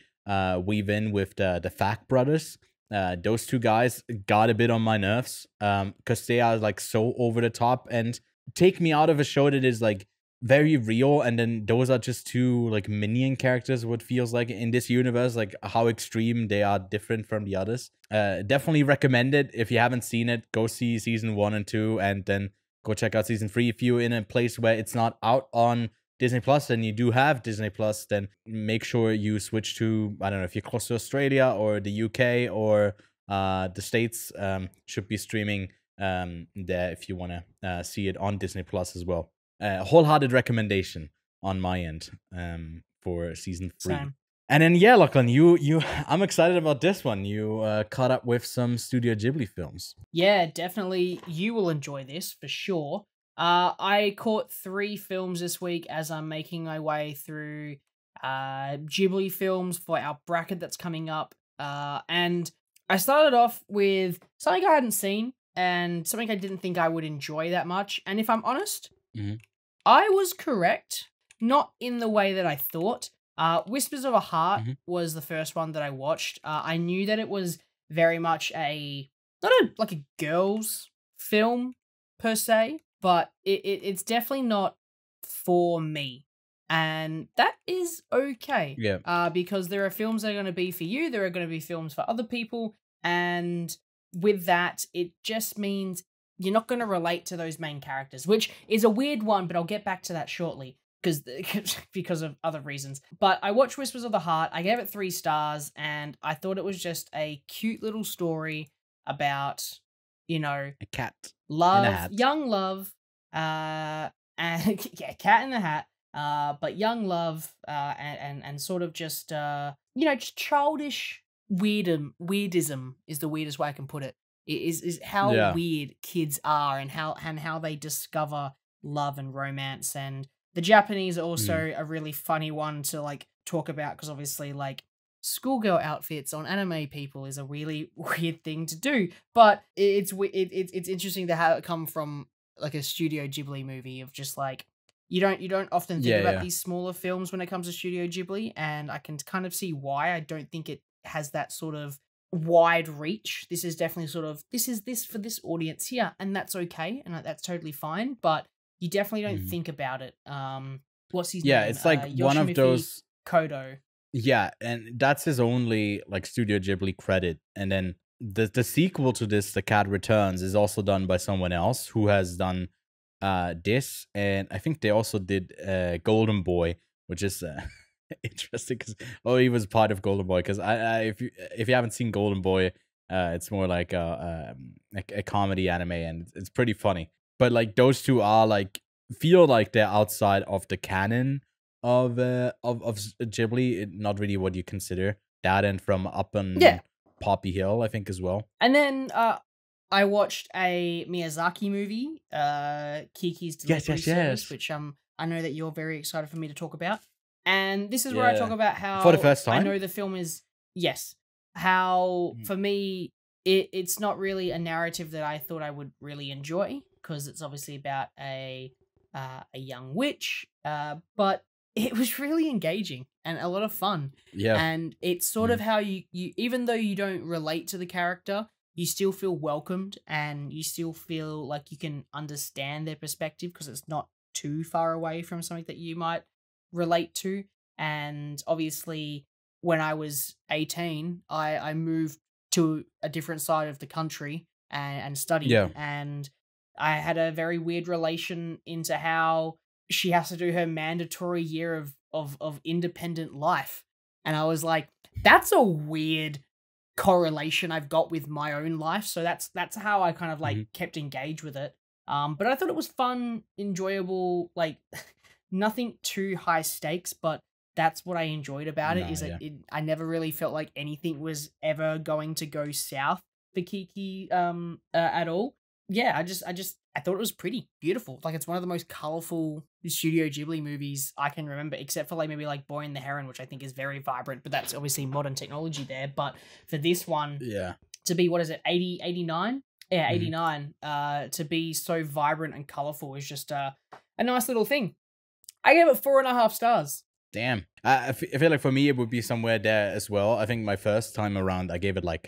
S1: weave in with the Fact brothers. Those two guys got a bit on my nerves because they are like so over the top and take me out of a show that is like very real, and then those are just two like minion characters, what feels like in this universe, like how extreme they are different from the others. Definitely recommend it. If you haven't seen it, go see season 1 and 2, and then go check out season 3. If you're in a place where it's not out on Disney Plus and you do have Disney Plus, then make sure you switch to, I don't know, if you're close to Australia or the UK or the States, should be streaming there if you want to see it on Disney Plus as well. Wholehearted recommendation on my end for season 3.
S2: Same.
S1: And then yeah, Lachlan, you I'm excited about this one. You caught up with some Studio Ghibli films.
S2: Yeah, definitely. You will enjoy this for sure. I caught 3 films this week as I'm making my way through Ghibli films for our bracket that's coming up. And I started off with something I hadn't seen and something I didn't think I would enjoy that much. And if I'm honest, I was correct, not in the way that I thought. Whispers of a Heart was the first one that I watched. I knew that it was very much not a girls' film per se, but it's definitely not for me. And that is okay.
S1: Yeah.
S2: Because there are films that are going to be for you, there are going to be films for other people, and with that, it just means you're not going to relate to those main characters, which is a weird one, but I'll get back to that shortly because of other reasons. But I watched Whispers of the Heart. I gave it 3 stars, and I thought it was just a cute little story about, you know,
S1: a cat,
S2: love, young love, and yeah, cat in the hat. But young love, and sort of just just childish weirdism is the weirdest way I can put it. Is how weird kids are and how they discover love and romance. And the Japanese are also a really funny one to like talk about, because obviously like schoolgirl outfits on anime people is a really weird thing to do. But it's interesting to have it come from like a Studio Ghibli movie of just like you don't often think about these smaller films when it comes to Studio Ghibli, and I can kind of see why. I don't think it has that sort of wide reach. This is definitely sort of this for this audience here, and that's okay, and that's totally fine. But you definitely don't think about it. What's his name?
S1: Yeah, it's like one of those
S2: Kodo.
S1: Yeah, and that's his only like Studio Ghibli credit. And then the sequel to this, The Cat Returns, is also done by someone else who has done this, and I think they also did Golden Boy, which is interesting because he was part of Golden Boy. Because if you haven't seen Golden Boy, it's more like a comedy anime, and it's pretty funny. But like those two are like feel like they're outside of the canon of Ghibli. Not really what you consider that, and from Up on Poppy Hill, I think as well.
S2: And then I watched a Miyazaki movie, Kiki's Delivery Service, which I know that you're very excited for me to talk about. And this is where I talk about how
S1: for the first time.
S2: I know the film is how for me it's not really a narrative that I thought I would really enjoy, because it's obviously about a young witch, but it was really engaging and a lot of fun. Yeah, and it's sort of how you even though you don't relate to the character, you still feel welcomed, and you still feel like you can understand their perspective because it's not too far away from something that you might relate to. And obviously, when I was 18, I moved to a different side of the country and studied, and I had a very weird relation into how she has to do her mandatory year of independent life. And I was like, that's a weird correlation I've got with my own life. So that's how I kind of like kept engaged with it. But I thought it was fun, enjoyable, like nothing too high stakes, but that's what I enjoyed about it. I never really felt like anything was ever going to go south for Kiki at all. Yeah, I thought it was pretty beautiful. Like, it's one of the most colorful Studio Ghibli movies I can remember, except for like maybe like Boy and the Heron, which I think is very vibrant, but that's obviously modern technology there. But for this one, to be, what is it, 89? Yeah, 89. To be so vibrant and colorful is just a nice little thing. I gave it 4.5 stars.
S1: Damn. I feel like for me, it would be somewhere there as well. I think my first time around, I gave it like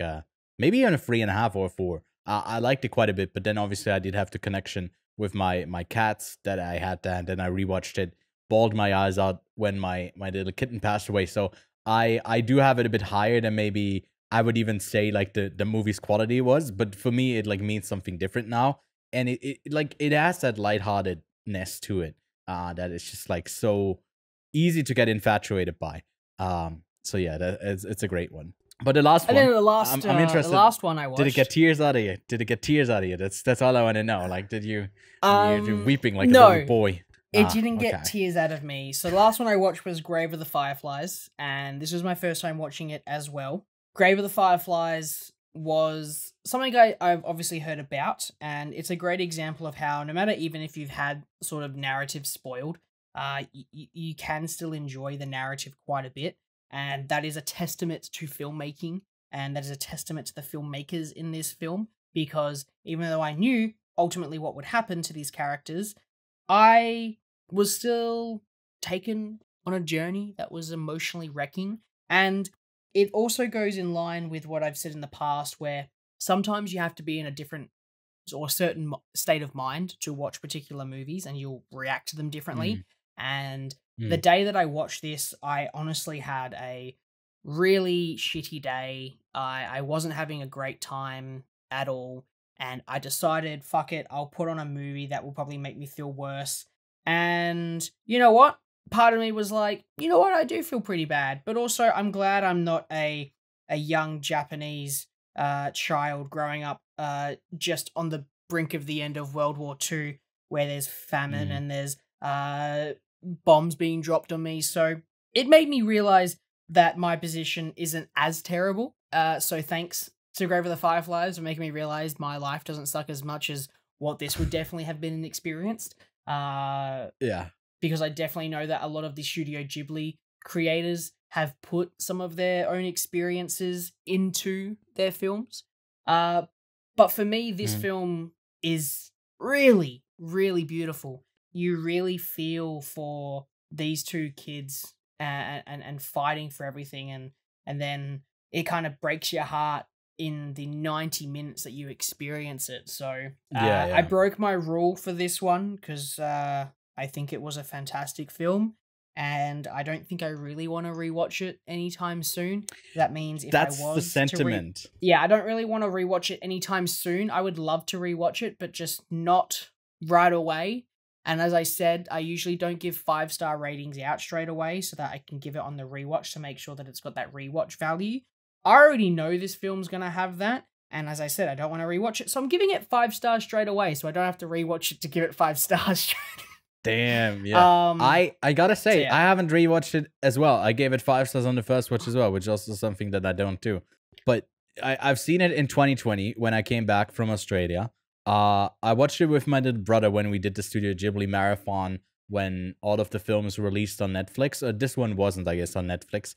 S1: maybe even a 3.5 or a 4. I liked it quite a bit, but then obviously I did have the connection with my cats that I had, and then I rewatched it, bawled my eyes out when my little kitten passed away. So I do have it a bit higher than maybe I would even say like the movie's quality was, but for me it like means something different now, and it has that lightheartedness to it, that it's just like so easy to get infatuated by. So yeah, it's a great one. But the last
S2: and
S1: one,
S2: then the last,
S1: I'm interested.
S2: The last one I watched.
S1: Did it get tears out of you? Did it get tears out of you? That's all I want to know. Like, you're weeping like a little boy?
S2: It didn't get tears out of me. So the last one I watched was Grave of the Fireflies, and this was my first time watching it as well. Grave of the Fireflies was something I've obviously heard about, and it's a great example of how no matter even if you've had sort of narrative spoiled, you can still enjoy the narrative quite a bit, and that is a testament to filmmaking, and that is a testament to the filmmakers in this film, because even though I knew ultimately what would happen to these characters, I was still taken on a journey that was emotionally wrecking. And it also goes in line with what I've said in the past, where sometimes you have to be in a different or certain state of mind to watch particular movies, and you'll react to them differently. And the day that I watched this, I honestly had a really shitty day. I wasn't having a great time at all. And I decided, fuck it, I'll put on a movie that will probably make me feel worse. And you know what? Part of me was like, you know what? I do feel pretty bad. But also, I'm glad I'm not a young Japanese child growing up just on the brink of the end of World War II, where there's famine and there's bombs being dropped on me. So it made me realize that my position isn't as terrible. So thanks to Grave of the Fireflies for making me realize my life doesn't suck as much as what this would definitely have been experienced.
S1: Yeah.
S2: Because I definitely know that a lot of the Studio Ghibli creators have put some of their own experiences into their films. But for me, this film is really, really beautiful. You really feel for these two kids and fighting for everything, and then it kind of breaks your heart in the 90 minutes that you experience it. So I broke my rule for this one because I think it was a fantastic film, and I don't think I really want to rewatch it anytime soon. That means if
S1: that's
S2: I was
S1: the sentiment.
S2: I don't really want to rewatch it anytime soon. I would love to rewatch it, but just not right away. And as I said, I usually don't give 5-star ratings out straight away so that I can give it on the rewatch to make sure that it's got that rewatch value. I already know this film's going to have that. And as I said, I don't want to rewatch it. So I'm giving it 5 stars straight away. So I don't have to rewatch it to give it 5 stars straight.
S1: Damn, yeah. I gotta say, I haven't rewatched it as well. I gave it 5 stars on the first watch as well, which is also something that I don't do. But I've seen it in 2020 when I came back from Australia. I watched it with my little brother when we did the Studio Ghibli marathon when all of the films were released on Netflix. This one wasn't, I guess, on Netflix.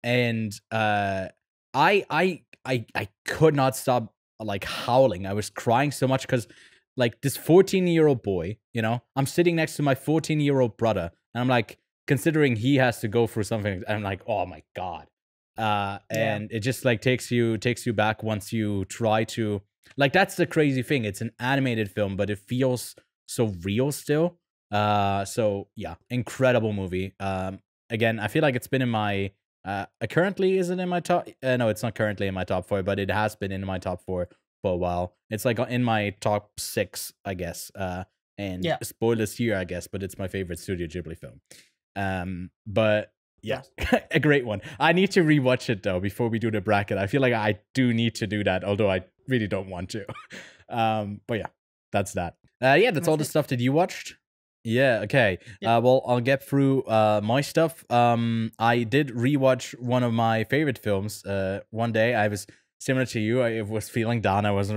S1: And I could not stop like howling. I was crying so much because like this 14-year-old boy, you know, I'm sitting next to my 14-year-old brother, and I'm like, considering he has to go through something, I'm like, oh my God. And it just like takes you back once you try to, like, that's the crazy thing. It's an animated film, but it feels so real still. So yeah, incredible movie. Again, I feel like it's been in my, currently is it in my top? No, it's not currently in my top 4, but it has been in my top 4 for a while. It's like in my top 6, I guess. And spoilers here, I guess, but it's my favorite Studio Ghibli film. But yeah, a great one. I need to rewatch it though before we do the bracket. I feel like I do need to do that, although I really don't want to. But yeah, that's that. That's all the stuff that you watched. Yeah, okay. Well, I'll get through my stuff. I did rewatch one of my favorite films. One day I was similar to you. I was feeling down. I was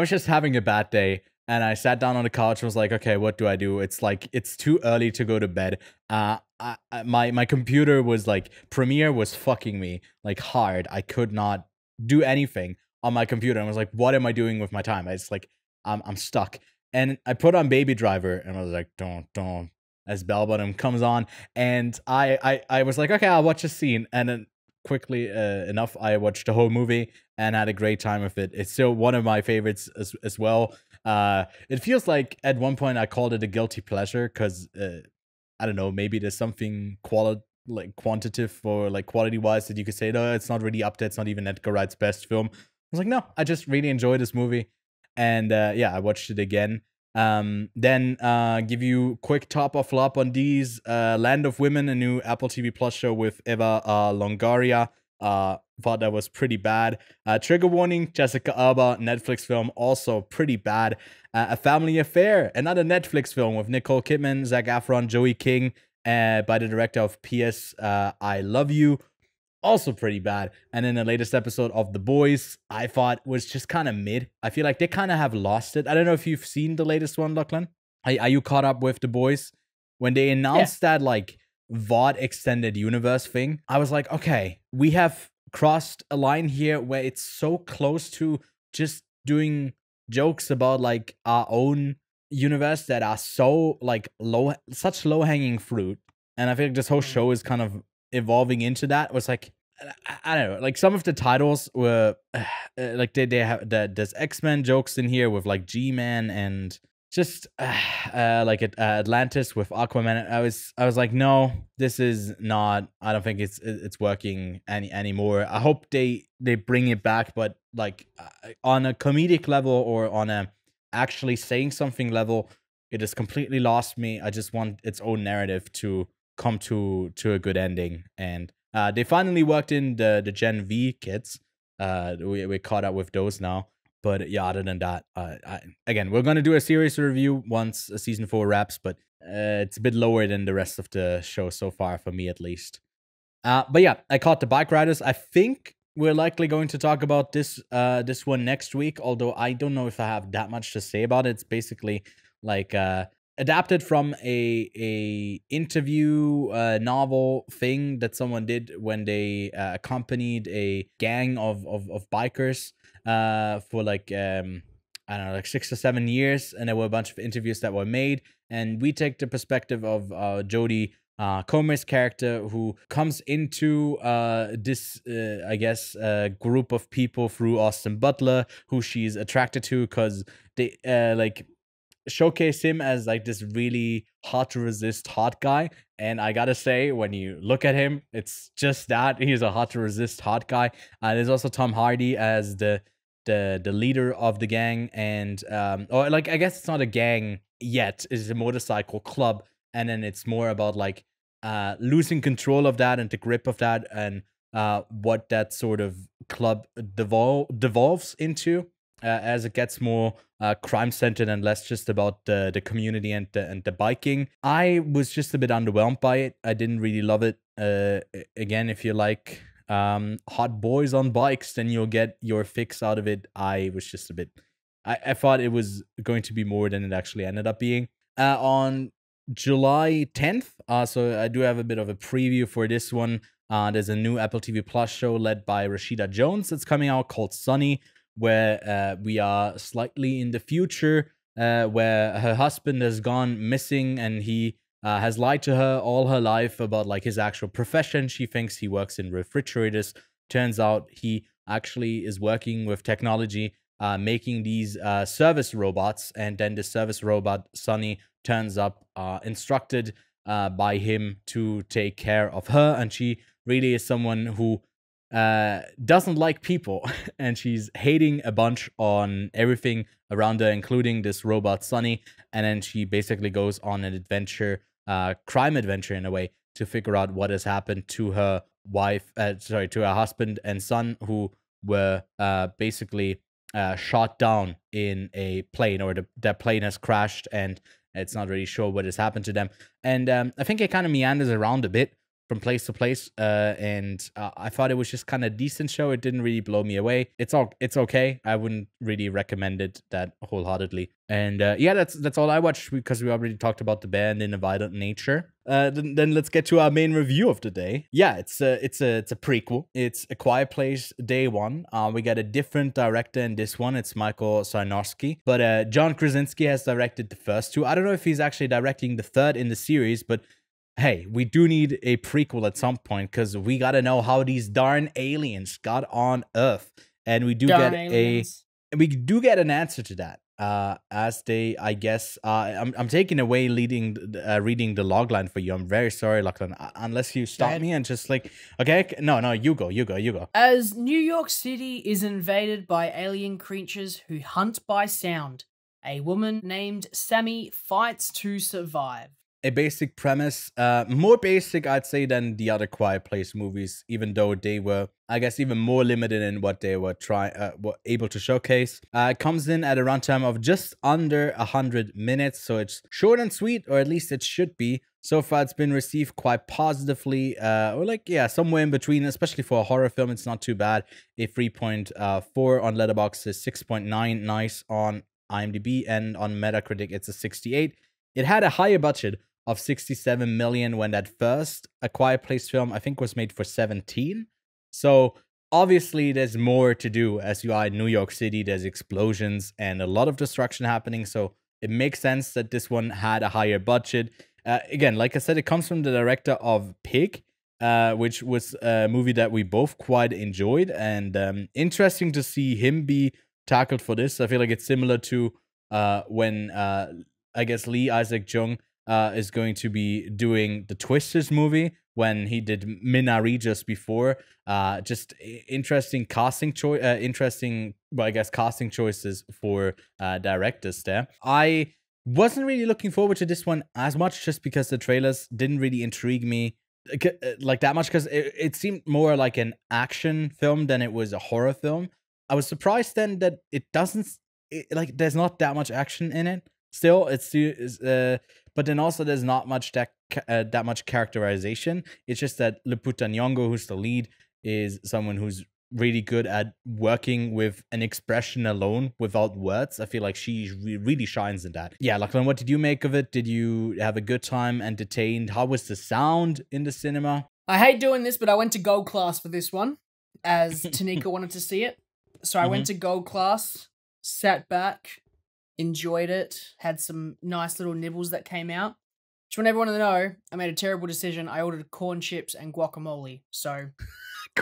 S1: just having a bad day. And I sat down on the couch and was like, okay, what do I do? It's like, it's too early to go to bed. My computer was like, Premiere was fucking me like hard. I could not do anything on my computer. I was like, what am I doing with my time? It's like, I'm stuck. And I put on Baby Driver and I was like, don't, as bell bottom comes on. And I was like, okay, I'll watch a scene. And then quickly enough, I watched the whole movie and had a great time with it. It's still one of my favorites as well. It feels like at one point I called it a guilty pleasure because I don't know, maybe there's something quantitative or like quality wise that you could say, no, it's not really up there. It's not even Edgar Wright's best film. I was like, no, I just really enjoyed this movie. And yeah, I watched it again. Then give you quick top or flop on these. Land of Women, a new Apple TV Plus show with Eva Longoria. Thought that was pretty bad. Trigger Warning, Jessica Alba, Netflix film, also pretty bad. A Family Affair, another Netflix film with Nicole Kidman, Zac Efron, Joey King, by the director of P.S. I Love You, also pretty bad. And then the latest episode of The Boys, I thought was just kind of mid. I feel like they kind of have lost it. I don't know if you've seen the latest one, Lachlan. Are you caught up with The Boys? When they announced that like VOD extended universe thing, I was like, okay, we have crossed a line here where it's so close to just doing jokes about like our own universe that are so like such low-hanging fruit. And I feel like this whole show is kind of evolving into that. It was like, I don't know, like some of the titles were like they have there's X-Men jokes in here with like G-Man and just like Atlantis with Aquaman. I was like, no, this is not. I don't think it's working anymore. I hope they bring it back, but like on a comedic level or on a actually saying something level, it has completely lost me. I just want its own narrative to come to a good ending, and they finally worked in the Gen V kids. We're caught up with those now. But yeah, other than that, again, we're going to do a series review once season 4 wraps, but it's a bit lower than the rest of the show so far, for me at least. But yeah, I caught the Bikeriders. I think we're likely going to talk about this one next week, although I don't know if I have that much to say about it. It's basically like adapted from a interview novel thing that someone did when they accompanied a gang of bikers for like I don't know, like 6 or 7 years, and there were a bunch of interviews that were made, and we take the perspective of Jodie Comer's character, who comes into this I guess group of people through Austin Butler, who she's attracted to because they like showcase him as like this really hard to resist hot guy. And I gotta say, when you look at him, it's just that he's a hard to resist hot guy. There's also Tom Hardy as the leader of the gang, and or like I guess it's not a gang yet, it's a motorcycle club, and then it's more about like losing control of that and the grip of that, and what that sort of club devolves into as it gets more crime-centered and less just about the community and the biking. I was just a bit underwhelmed by it. I didn't really love it. Again, if you like hot boys on bikes, then you'll get your fix out of it. I was just a bit... I thought it was going to be more than it actually ended up being. On July 10th, so I do have a bit of a preview for this one. There's a new Apple TV Plus show led by Rashida Jones that's coming out called Sunny, where we are slightly in the future, where her husband has gone missing, and he has lied to her all her life about like his actual profession. She thinks he works in refrigerators. Turns out he actually is working with technology, making these service robots, and then the service robot Sunny turns up instructed by him to take care of her, and she really is someone who doesn't like people, and she's hating a bunch on everything around her, including this robot Sunny. And then she basically goes on an adventure, crime adventure in a way, to figure out what has happened to her wife, to her husband and son, who were basically shot down in a plane, or that plane has crashed, and it's not really sure what has happened to them. And I think it kind of meanders around a bit from place to place, and I thought it was just kind of a decent show. It didn't really blow me away. It's okay. I wouldn't really recommend it that wholeheartedly. And yeah, that's all I watched, because we already talked about the band in a violent nature. Then let's get to our main review of the day. Yeah, it's a prequel. It's A Quiet Place Day One. We got a different director in this one. It's Michael Sarnowski, but John Krasinski has directed the first two. I don't know if he's actually directing the third in the series, but hey, we do need a prequel at some point, because we got to know how these darn aliens got on Earth, and we do get an answer to that. as they, I guess, I'm taking away reading the logline for you. I'm very sorry, Lachlan. Unless you stop me and just like, okay, no, you go.
S2: As New York City is invaded by alien creatures who hunt by sound, a woman named Sammy fights to survive.
S1: A basic premise, more basic, I'd say, than the other Quiet Place movies, even though they were, I guess, even more limited in what they were able to showcase. It comes in at a runtime of just under 100 minutes, so it's short and sweet, or at least it should be. So far, it's been received quite positively, or like, yeah, somewhere in between, especially for a horror film. It's not too bad. A 3.4 on Letterboxd is 6.9, nice on IMDb, and on Metacritic, it's a 68. It had a higher budget of 67 million when that first A Quiet Place film, I think, was made for 17. So obviously there's more to do. As you are in New York City, there's explosions and a lot of destruction happening, so it makes sense that this one had a higher budget. Again, like I said, it comes from the director of Pig, which was a movie that we both quite enjoyed, and interesting to see him be tackled for this. I feel like it's similar to when I guess Lee Isaac Chung is going to be doing the Twisters movie when he did Minari just before. Just interesting casting choice, casting choices for directors there. I wasn't really looking forward to this one as much, just because the trailers didn't really intrigue me like that much, because it seemed more like an action film than it was a horror film. I was surprised then that it doesn't, like, there's not that much action in it. Still, but then also there's not much that much characterization. It's just that Lupita Nyong'o, who's the lead, is someone who's really good at working with an expression alone without words. I feel like she really shines in that. Yeah, Lachlan, what did you make of it? Did you have a good time, entertained? How was the sound in the cinema?
S2: I hate doing this, but I went to gold class for this one, as Tanika wanted to see it. So I went to gold class, sat back, enjoyed it, had some nice little nibbles that came out. Just want everyone to know, I made a terrible decision. I ordered corn chips and guacamole. So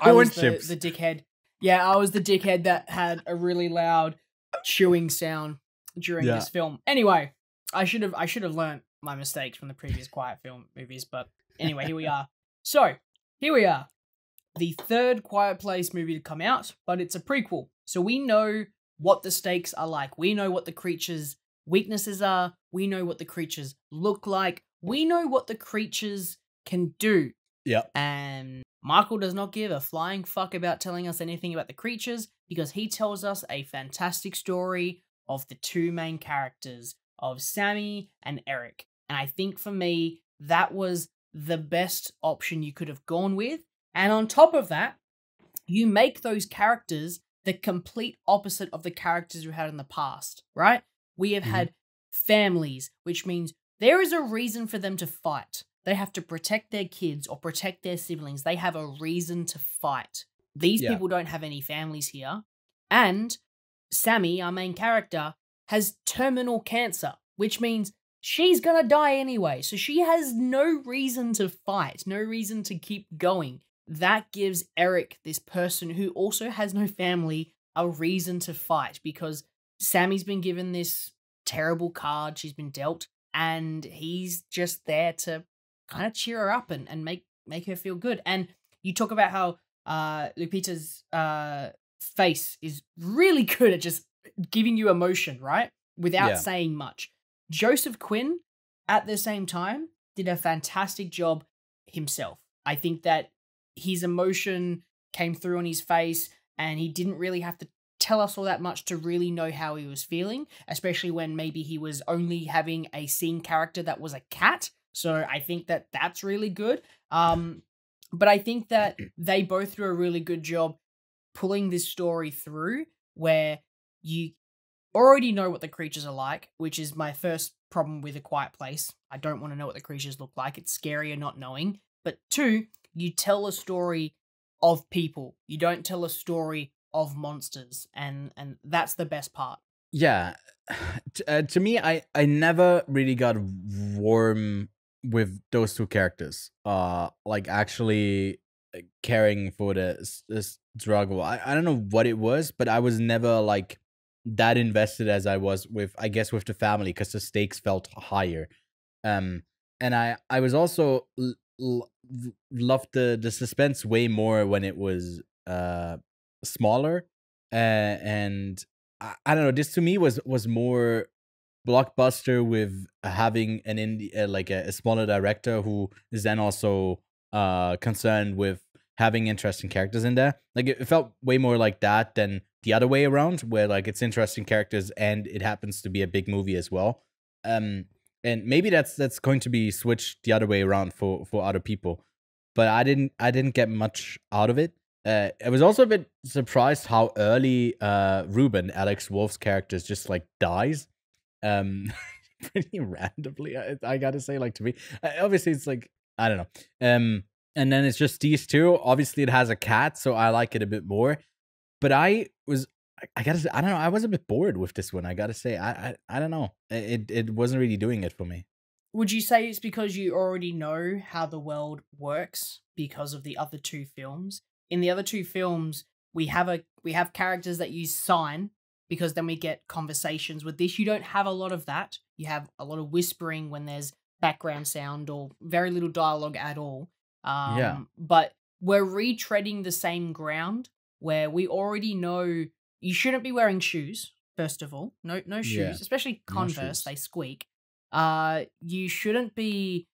S2: I was the dickhead. Yeah, I was the dickhead that had a really loud chewing sound during this film. Anyway, I should have learnt my mistakes from the previous Quiet film movies, but anyway, here we are. So, here we are. The third Quiet Place movie to come out, but it's a prequel. So we know what the stakes are like. We know what the creatures' weaknesses are. We know what the creatures look like. We know what the creatures can do.
S1: Yeah.
S2: And Michael does not give a flying fuck about telling us anything about the creatures, because he tells us a fantastic story of the two main characters, of Sammy and Eric. And I think for me, that was the best option you could have gone with. And on top of that, you make those characters the complete opposite of the characters we had in the past, right? We have had families, which means there is a reason for them to fight. They have to protect their kids or protect their siblings. They have a reason to fight. These people don't have any families here. And Sammy, our main character, has terminal cancer, which means she's gonna die anyway. So she has no reason to fight, no reason to keep going. That gives Eric, this person who also has no family, a reason to fight, because Sammy's been given this terrible card she's been dealt, and he's just there to kind of cheer her up and make her feel good. And you talk about how Lupita's face is really good at just giving you emotion, right? Without saying much. Joseph Quinn, at the same time, did a fantastic job himself. I think that his emotion came through on his face, and he didn't really have to tell us all that much to really know how he was feeling, especially when maybe he was only having a scene character that was a cat. So I think that that's really good. But I think that they both do a really good job pulling this story through, where you already know what the creatures are like, which is my first problem with A Quiet Place. I don't want to know what the creatures look like. It's scarier not knowing. But two, you tell a story of people. You don't tell a story of monsters, and that's the best part.
S1: Yeah. To me, I never really got warm with those two characters. Like actually caring for this struggle. I don't know what it was, but I was never like that invested as I was with, I guess, with the family, because the stakes felt higher. And I was also loved the suspense way more when it was smaller, and I don't know. This to me was more blockbuster, with having an indie like a smaller director who is then also concerned with having interesting characters in there. Like it felt way more like that than the other way around, where like it's interesting characters and it happens to be a big movie as well. And maybe that's going to be switched the other way around for other people, but I didn't get much out of it. I was also a bit surprised how early Ruben, Alex Wolf's character, just like dies, pretty randomly. I gotta say, like, to me, obviously it's like, I don't know. And then it's just these two. Obviously, it has a cat, so I like it a bit more. But I gotta say, I don't know. I was a bit bored with this one. I gotta say, I don't know. It wasn't really doing it for me.
S2: Would you say it's because you already know how the world works because of the other two films? In the other two films, we have characters that you sign, because then we get conversations. With this, you don't have a lot of that. You have a lot of whispering when there's background sound, or very little dialogue at all.
S1: Yeah.
S2: But we're retreading the same ground, where we already know you shouldn't be wearing shoes, first of all. No shoes,
S1: Yeah.
S2: especially
S1: No
S2: Converse,
S1: shoes.
S2: they squeak. You shouldn't be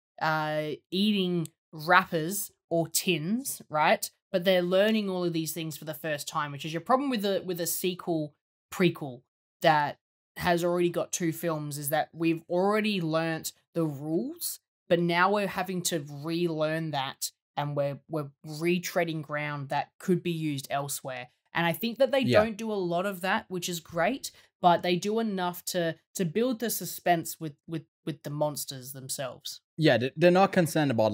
S2: eating wrappers or tins, right? But they're learning all of these things for the first time, which is your problem with a sequel prequel that has already got two films, is that we've already learnt the rules, but now we're having to relearn that, and we're retreading ground that could be used elsewhere. And I think that they
S1: Yeah.
S2: don't do a lot of that, which is great, but they do enough to build the suspense with the monsters themselves.
S1: Yeah, they're not concerned about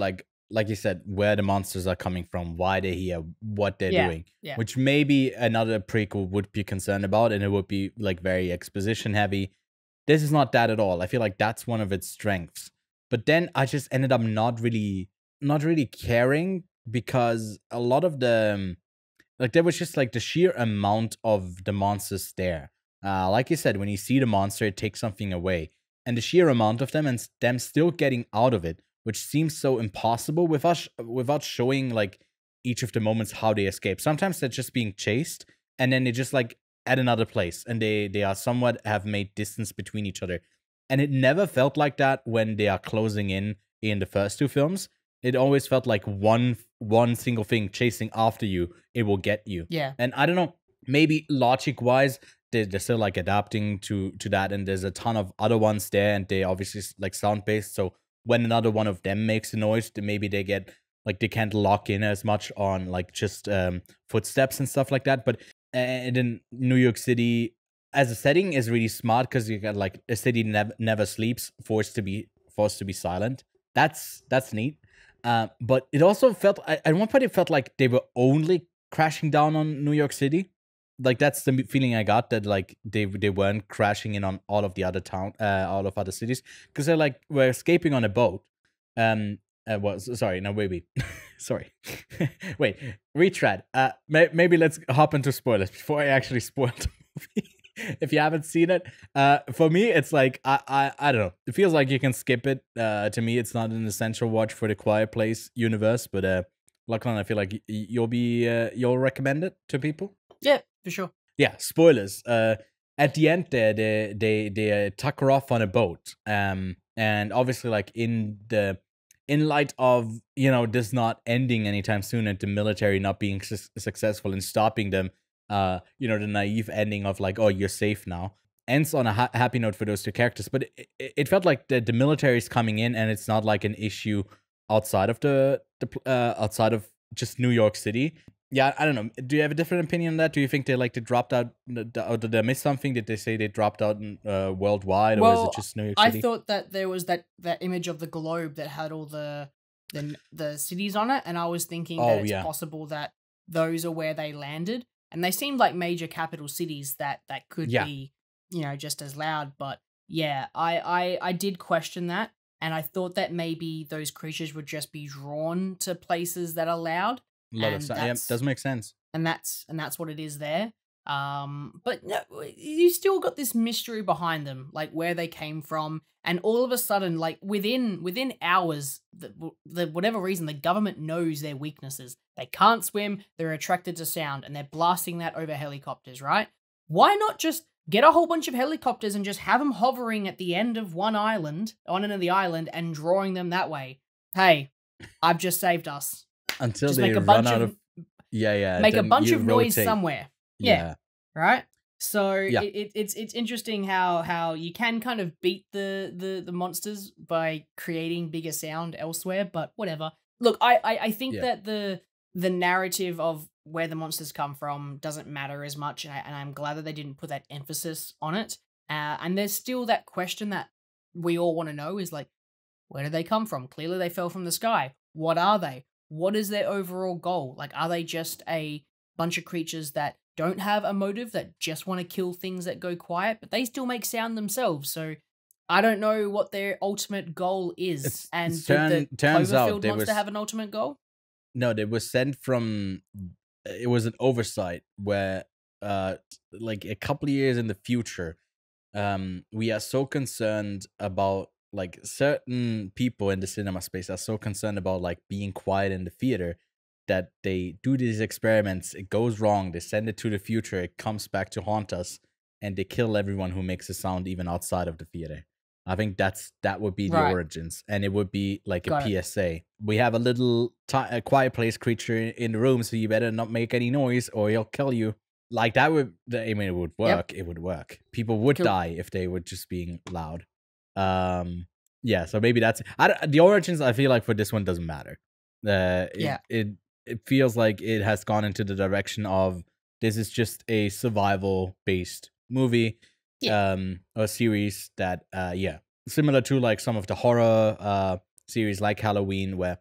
S1: like you said, where the monsters are coming from, why they're here, what they're doing,
S2: Yeah.
S1: which maybe another prequel would be concerned about, and it would be like very exposition heavy. This is not that at all. I feel like that's one of its strengths. But then I just ended up not really caring, because a lot of the like, there was just like the sheer amount of the monsters there. Like you said, when you see the monster, it takes something away, and the sheer amount of them, and them still getting out of it, which seems so impossible without showing like each of the moments how they escape. Sometimes they're just being chased, and then they just like at another place, and they are somewhat have made distance between each other, and it never felt like that when they are closing in the first two films. It always felt like one single thing chasing after you, it will get you.
S2: Yeah.
S1: And I don't know, maybe logic wise, they're still like adapting to that, and there's a ton of other ones there, and they obviously like sound based. So when another one of them makes a noise, then maybe they get like, they can't lock in as much on like just footsteps and stuff like that. But and in New York City as a setting is really smart, because you got like a city never sleeps, forced to be silent. That's neat. But it also felt, at one point it felt like they were only crashing down on New York City. Like that's the feeling I got, that like they weren't crashing in on all of the other all of other cities, because they're like, we're escaping on a boat. Sorry, no, wait. Sorry. Wait, retread. Maybe let's hop into spoilers before I actually spoil the movie. If you haven't seen it, for me, it's like, I don't know. It feels like you can skip it. To me, it's not an essential watch for the Quiet Place universe, but Lachlan, I feel like you'll recommend it to people.
S2: Yeah, for sure.
S1: Yeah, spoilers. At the end there, they tucker off on a boat. And obviously, like in light of, you know, this not ending anytime soon, and the military not being successful in stopping them, you know, the naive ending of like, oh, you're safe now, ends on a happy note for those two characters. But it felt like the military is coming in, and it's not like an issue outside of outside of just New York City. Yeah, I don't know. Do you have a different opinion on that? Do you think they dropped out, or did I miss something? Did they say they dropped out worldwide, or is it just New York City?
S2: I thought that there was that image of the globe that had all the cities on it, and I was thinking that it's possible that those are where they landed, and they seemed like major capital cities that could be, you know, just as loud. But yeah, I did question that, and I thought that maybe those creatures would just be drawn to places that are loud.
S1: Yeah, does make sense.
S2: And that's what it is there. But no, you still got this mystery behind them, like where they came from, and all of a sudden, like within hours, the whatever reason, the government knows their weaknesses. They can't swim, they're attracted to sound, and they're blasting that over helicopters, right? Why not just get a whole bunch of helicopters and just have them hovering at the end of one island, on end of the island, and drawing them that way? Hey, I've just saved us.
S1: Until
S2: just
S1: they
S2: make a
S1: run
S2: bunch
S1: out
S2: of
S1: make
S2: a bunch of noise
S1: rotate.
S2: somewhere.
S1: Yeah.
S2: Right. So
S1: Yeah.
S2: it's interesting how you can kind of beat the monsters by creating bigger sound elsewhere, but whatever. Look, I think that the narrative of where the monsters come from doesn't matter as much, and I'm glad that they didn't put that emphasis on it. And there's still that question that we all want to know is like, where do they come from? Clearly they fell from the sky. What are they? What is their overall goal? Like, are they just a bunch of creatures that don't have a motive, that just want to kill things that go quiet, but they still make sound themselves? So I don't know what their ultimate goal is.
S1: Turns
S2: Cloverfield
S1: out
S2: monster have an ultimate goal?
S1: No, they were sent from. It was an oversight where, like a couple of years in the future, we are so concerned about, like, certain people in the cinema space are so concerned about like being quiet in the theater that they do these experiments. It goes wrong. They send it to the future. It comes back to haunt us, and they kill everyone who makes a sound even outside of the theater. I think that would be the origins, and it would be like a PSA. We have a little quiet place creature in the room, so you better not make any noise or he'll kill you. Like that would, I mean, it would work. Yep. It would work. People would die if they were just being loud. Yeah. So maybe that's the origins. I feel like for this one doesn't matter. It feels like it has gone into the direction of this is just a survival based movie. Or series that similar to like some of the horror series like Halloween, where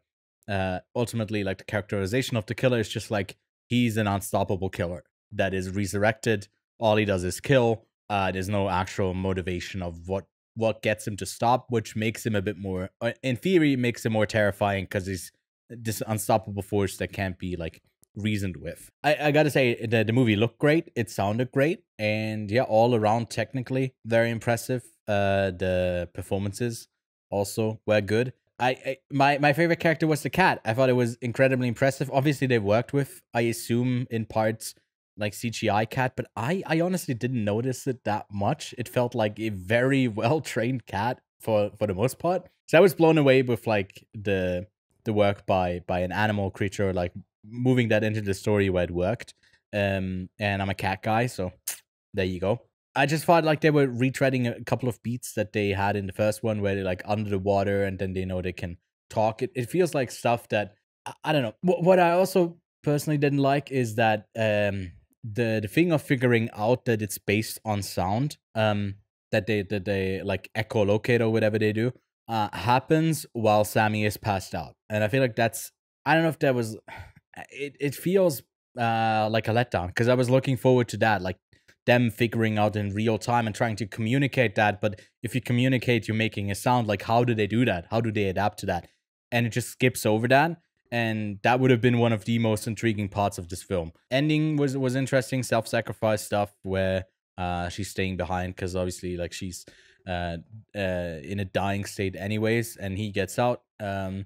S1: ultimately like the characterization of the killer is just like he's an unstoppable killer that is resurrected. All he does is kill. There's no actual motivation of what gets him to stop, which makes him a bit more, in theory, makes him more terrifying because he's this unstoppable force that can't be like reasoned with. I gotta say the movie looked great, it sounded great, and yeah, all around technically very impressive. The performances also were good. My favorite character was the cat. I thought it was incredibly impressive. Obviously they worked with, I assume in parts, like CGI cat, but I honestly didn't notice it that much. It felt like a very well trained cat for the most part. So I was blown away with like the work by an animal creature, like moving that into the story where it worked. And I'm a cat guy, so there you go. I just thought like they were retreading a couple of beats that they had in the first one where they're like under the water and then they know they can talk. It feels like stuff that I don't know. What I also personally didn't like is that the thing of figuring out that it's based on sound, that they like echolocate or whatever they do, happens while Sammy is passed out. And I feel like that's, I don't know if that was, it feels like a letdown, because I was looking forward to that, like them figuring out in real time and trying to communicate that. But if you communicate, you're making a sound. Like, how do they do that? How do they adapt to that? And it just skips over that. And that would have been one of the most intriguing parts of this film. Ending was interesting, self-sacrifice stuff where she's staying behind because obviously like she's in a dying state anyways, and he gets out, and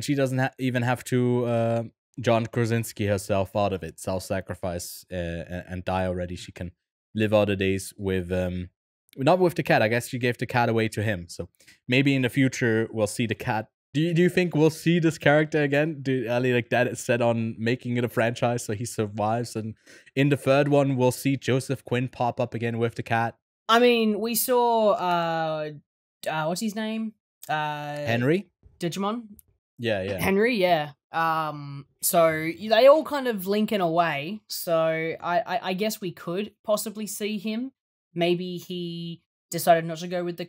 S1: she doesn't even have to John Krasinski herself out of it, self-sacrifice and die already. She can live out the days with not with the cat. I guess she gave the cat away to him, so maybe in the future we'll see the cat. Do you think we'll see this character again? Do Ali like that is set on making it a franchise so he survives, and in the third one we'll see Joseph Quinn pop up again with the cat?
S2: I mean, we saw what's his name?
S1: Henry?
S2: Digimon?
S1: Yeah.
S2: Henry, yeah. So they all kind of link in a way. So I guess we could possibly see him. Maybe he decided not to go with the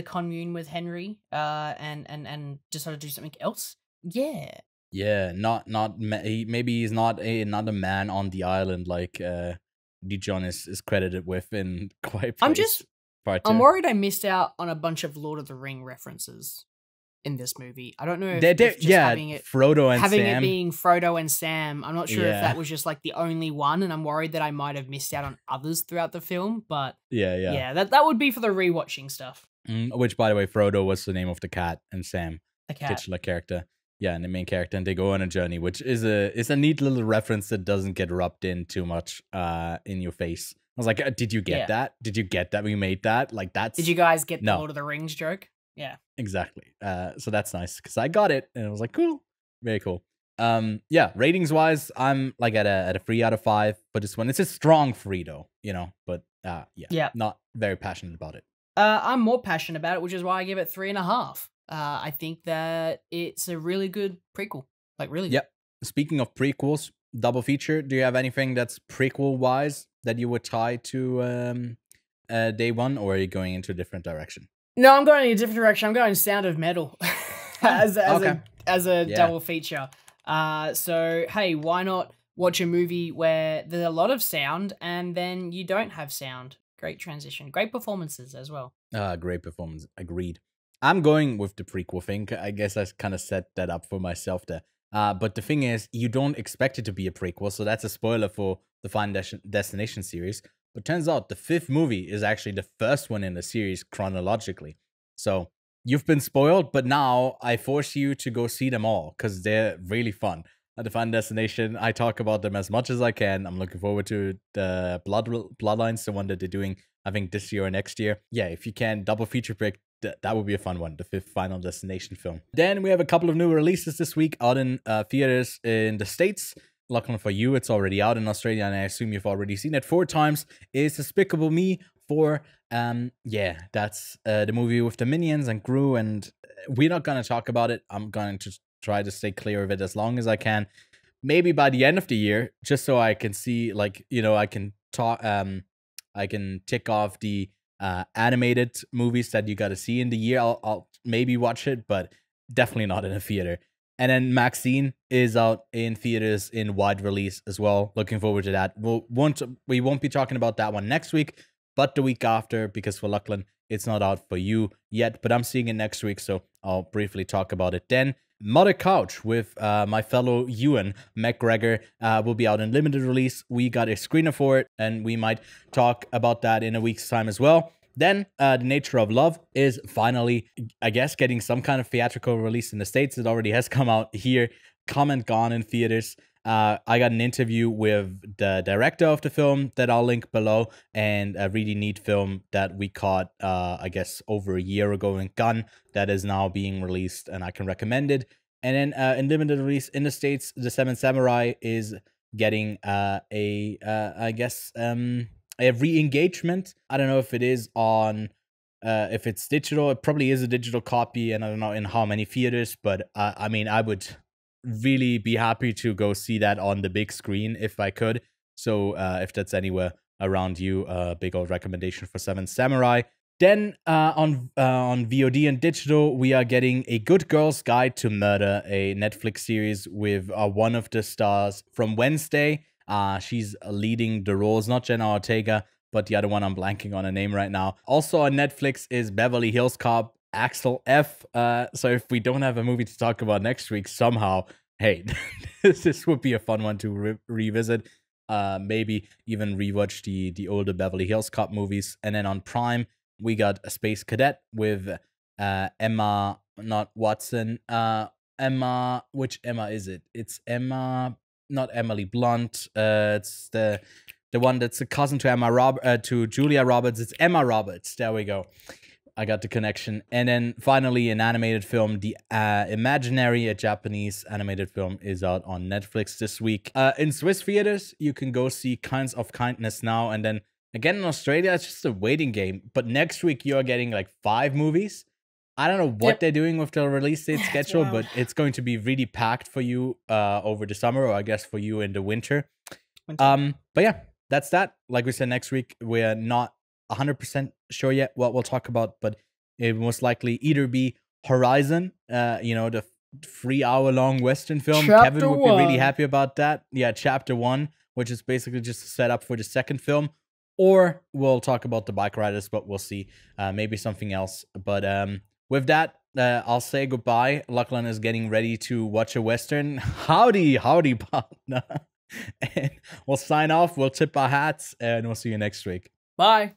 S2: commune with Henry, and decided to do something else. Yeah,
S1: maybe he's not another man on the island like Dijon is credited with in Quiet Place. I'm worried
S2: I missed out on a bunch of Lord of the Ring references. in this movie. I don't know if,
S1: They're
S2: if just having it
S1: Frodo and
S2: having
S1: Sam.
S2: it being Frodo and Sam. I'm not sure if that was just like the only one, and I'm worried that I might have missed out on others throughout the film. But yeah, that would be for the rewatching stuff.
S1: Which, by the way, Frodo was the name of the cat, and Sam,
S2: the
S1: titular character. Yeah, and the main character, and they go on a journey, which is a neat little reference that doesn't get rubbed in too much in your face. I was like, did you get that? Did you get that we made that? Like, that's...
S2: Did you guys get the Lord of the Rings joke? Yeah.
S1: Exactly. So that's nice, because I got it, and I was like, cool. Very cool. Yeah, ratings-wise, I'm like at a 3 out of 5 for this one. It's a strong 3, though, you know, but yeah, not very passionate about it.
S2: I'm more passionate about it, which is why I give it 3.5. I think that it's a really good prequel. Like, really good.
S1: Yep. Speaking of prequels, double feature, do you have anything that's prequel-wise that you would tie to day one, or are you going into a different direction?
S2: No, I'm going in a different direction. I'm going Sound of Metal as a double feature. So, hey, why not watch a movie where there's a lot of sound and then you don't have sound? Great transition. Great performances as well.
S1: Great performance. Agreed. I'm going with the prequel thing. I guess I kind of set that up for myself there. But the thing is, you don't expect it to be a prequel, so that's a spoiler for the Final Destination series. But turns out the 5th movie is actually the first one in the series chronologically. So you've been spoiled, but now I force you to go see them all, because they're really fun. At the Final Destination, I talk about them as much as I can. I'm looking forward to the Bloodlines, the one that they're doing, I think, this year or next year. Yeah, if you can, double feature pick, that would be a fun one, the 5th Final Destination film. Then we have a couple of new releases this week out in theaters in the States. Luckily for you, it's already out in Australia, and I assume you've already seen it 4 times. Is Despicable Me 4. Yeah, that's the movie with the Minions and Gru, and we're not going to talk about it. I'm going to try to stay clear of it as long as I can. Maybe by the end of the year, just so I can see, like, you know, I can talk, I can tick off the animated movies that you got to see in the year. I'll maybe watch it, but definitely not in a theater. And then Maxine is out in theaters in wide release as well. Looking forward to that. We won't be talking about that one next week, but the week after, because for Lachlan, it's not out for you yet, but I'm seeing it next week, so I'll briefly talk about it then. Mother Couch with my fellow Ewan McGregor will be out in limited release. We got a screener for it, and we might talk about that in a week's time as well. Then, The Nature of Love is finally, I guess, getting some kind of theatrical release in the States. It already has come out here, come and gone in theaters. I got an interview with the director of the film that I'll link below, and a really neat film that we caught, I guess, over a year ago in Gun that is now being released, and I can recommend it. And then in limited release in the States, The Seven Samurai is getting I guess, a re-engagement. I don't know if it is on, if it's digital. It probably is a digital copy, and I don't know in how many theaters, but I mean, I would really be happy to go see that on the big screen if I could. So if that's anywhere around you, big old recommendation for Seven Samurai. Then on VOD and digital, we are getting A Good Girl's Guide to Murder, a Netflix series with one of the stars from Wednesday. She's leading the roles, not Jenna Ortega, but the other one I'm blanking on a name right now. Also on Netflix is Beverly Hills Cop, Axel F. So if we don't have a movie to talk about next week somehow, hey, this would be a fun one to revisit. Maybe even rewatch the older Beverly Hills Cop movies. And then on Prime, we got a Space Cadet with Emma, not Watson. Emma, which Emma is it? It's Emma, not Emily Blunt. It's the one that's a cousin to to Julia Roberts. It's Emma Roberts. There we go. I got the connection. And then finally, an animated film, The Imaginary, a Japanese animated film, is out on Netflix this week. In Swiss theaters, you can go see Kinds of Kindness now. And then again in Australia, it's just a waiting game. But next week, you're getting like 5 movies. I don't know what they're doing with the release date schedule, but it's going to be really packed for you over the summer, or I guess for you in the winter. But yeah, that's that. Like we said, next week, we're not 100% sure yet what we'll talk about, but it will most likely either be Horizon, you know, the 3-hour-long Western film.
S2: Chapter
S1: Kevin would
S2: 1.
S1: be really happy about that. Yeah, Chapter 1, which is basically just a setup for the second film. Or we'll talk about the Bikeriders, but we'll see. Maybe something else. But with that, I'll say goodbye. Lachlan is getting ready to watch a Western. Howdy, partner. And we'll sign off. We'll tip our hats, and we'll see you next week.
S2: Bye.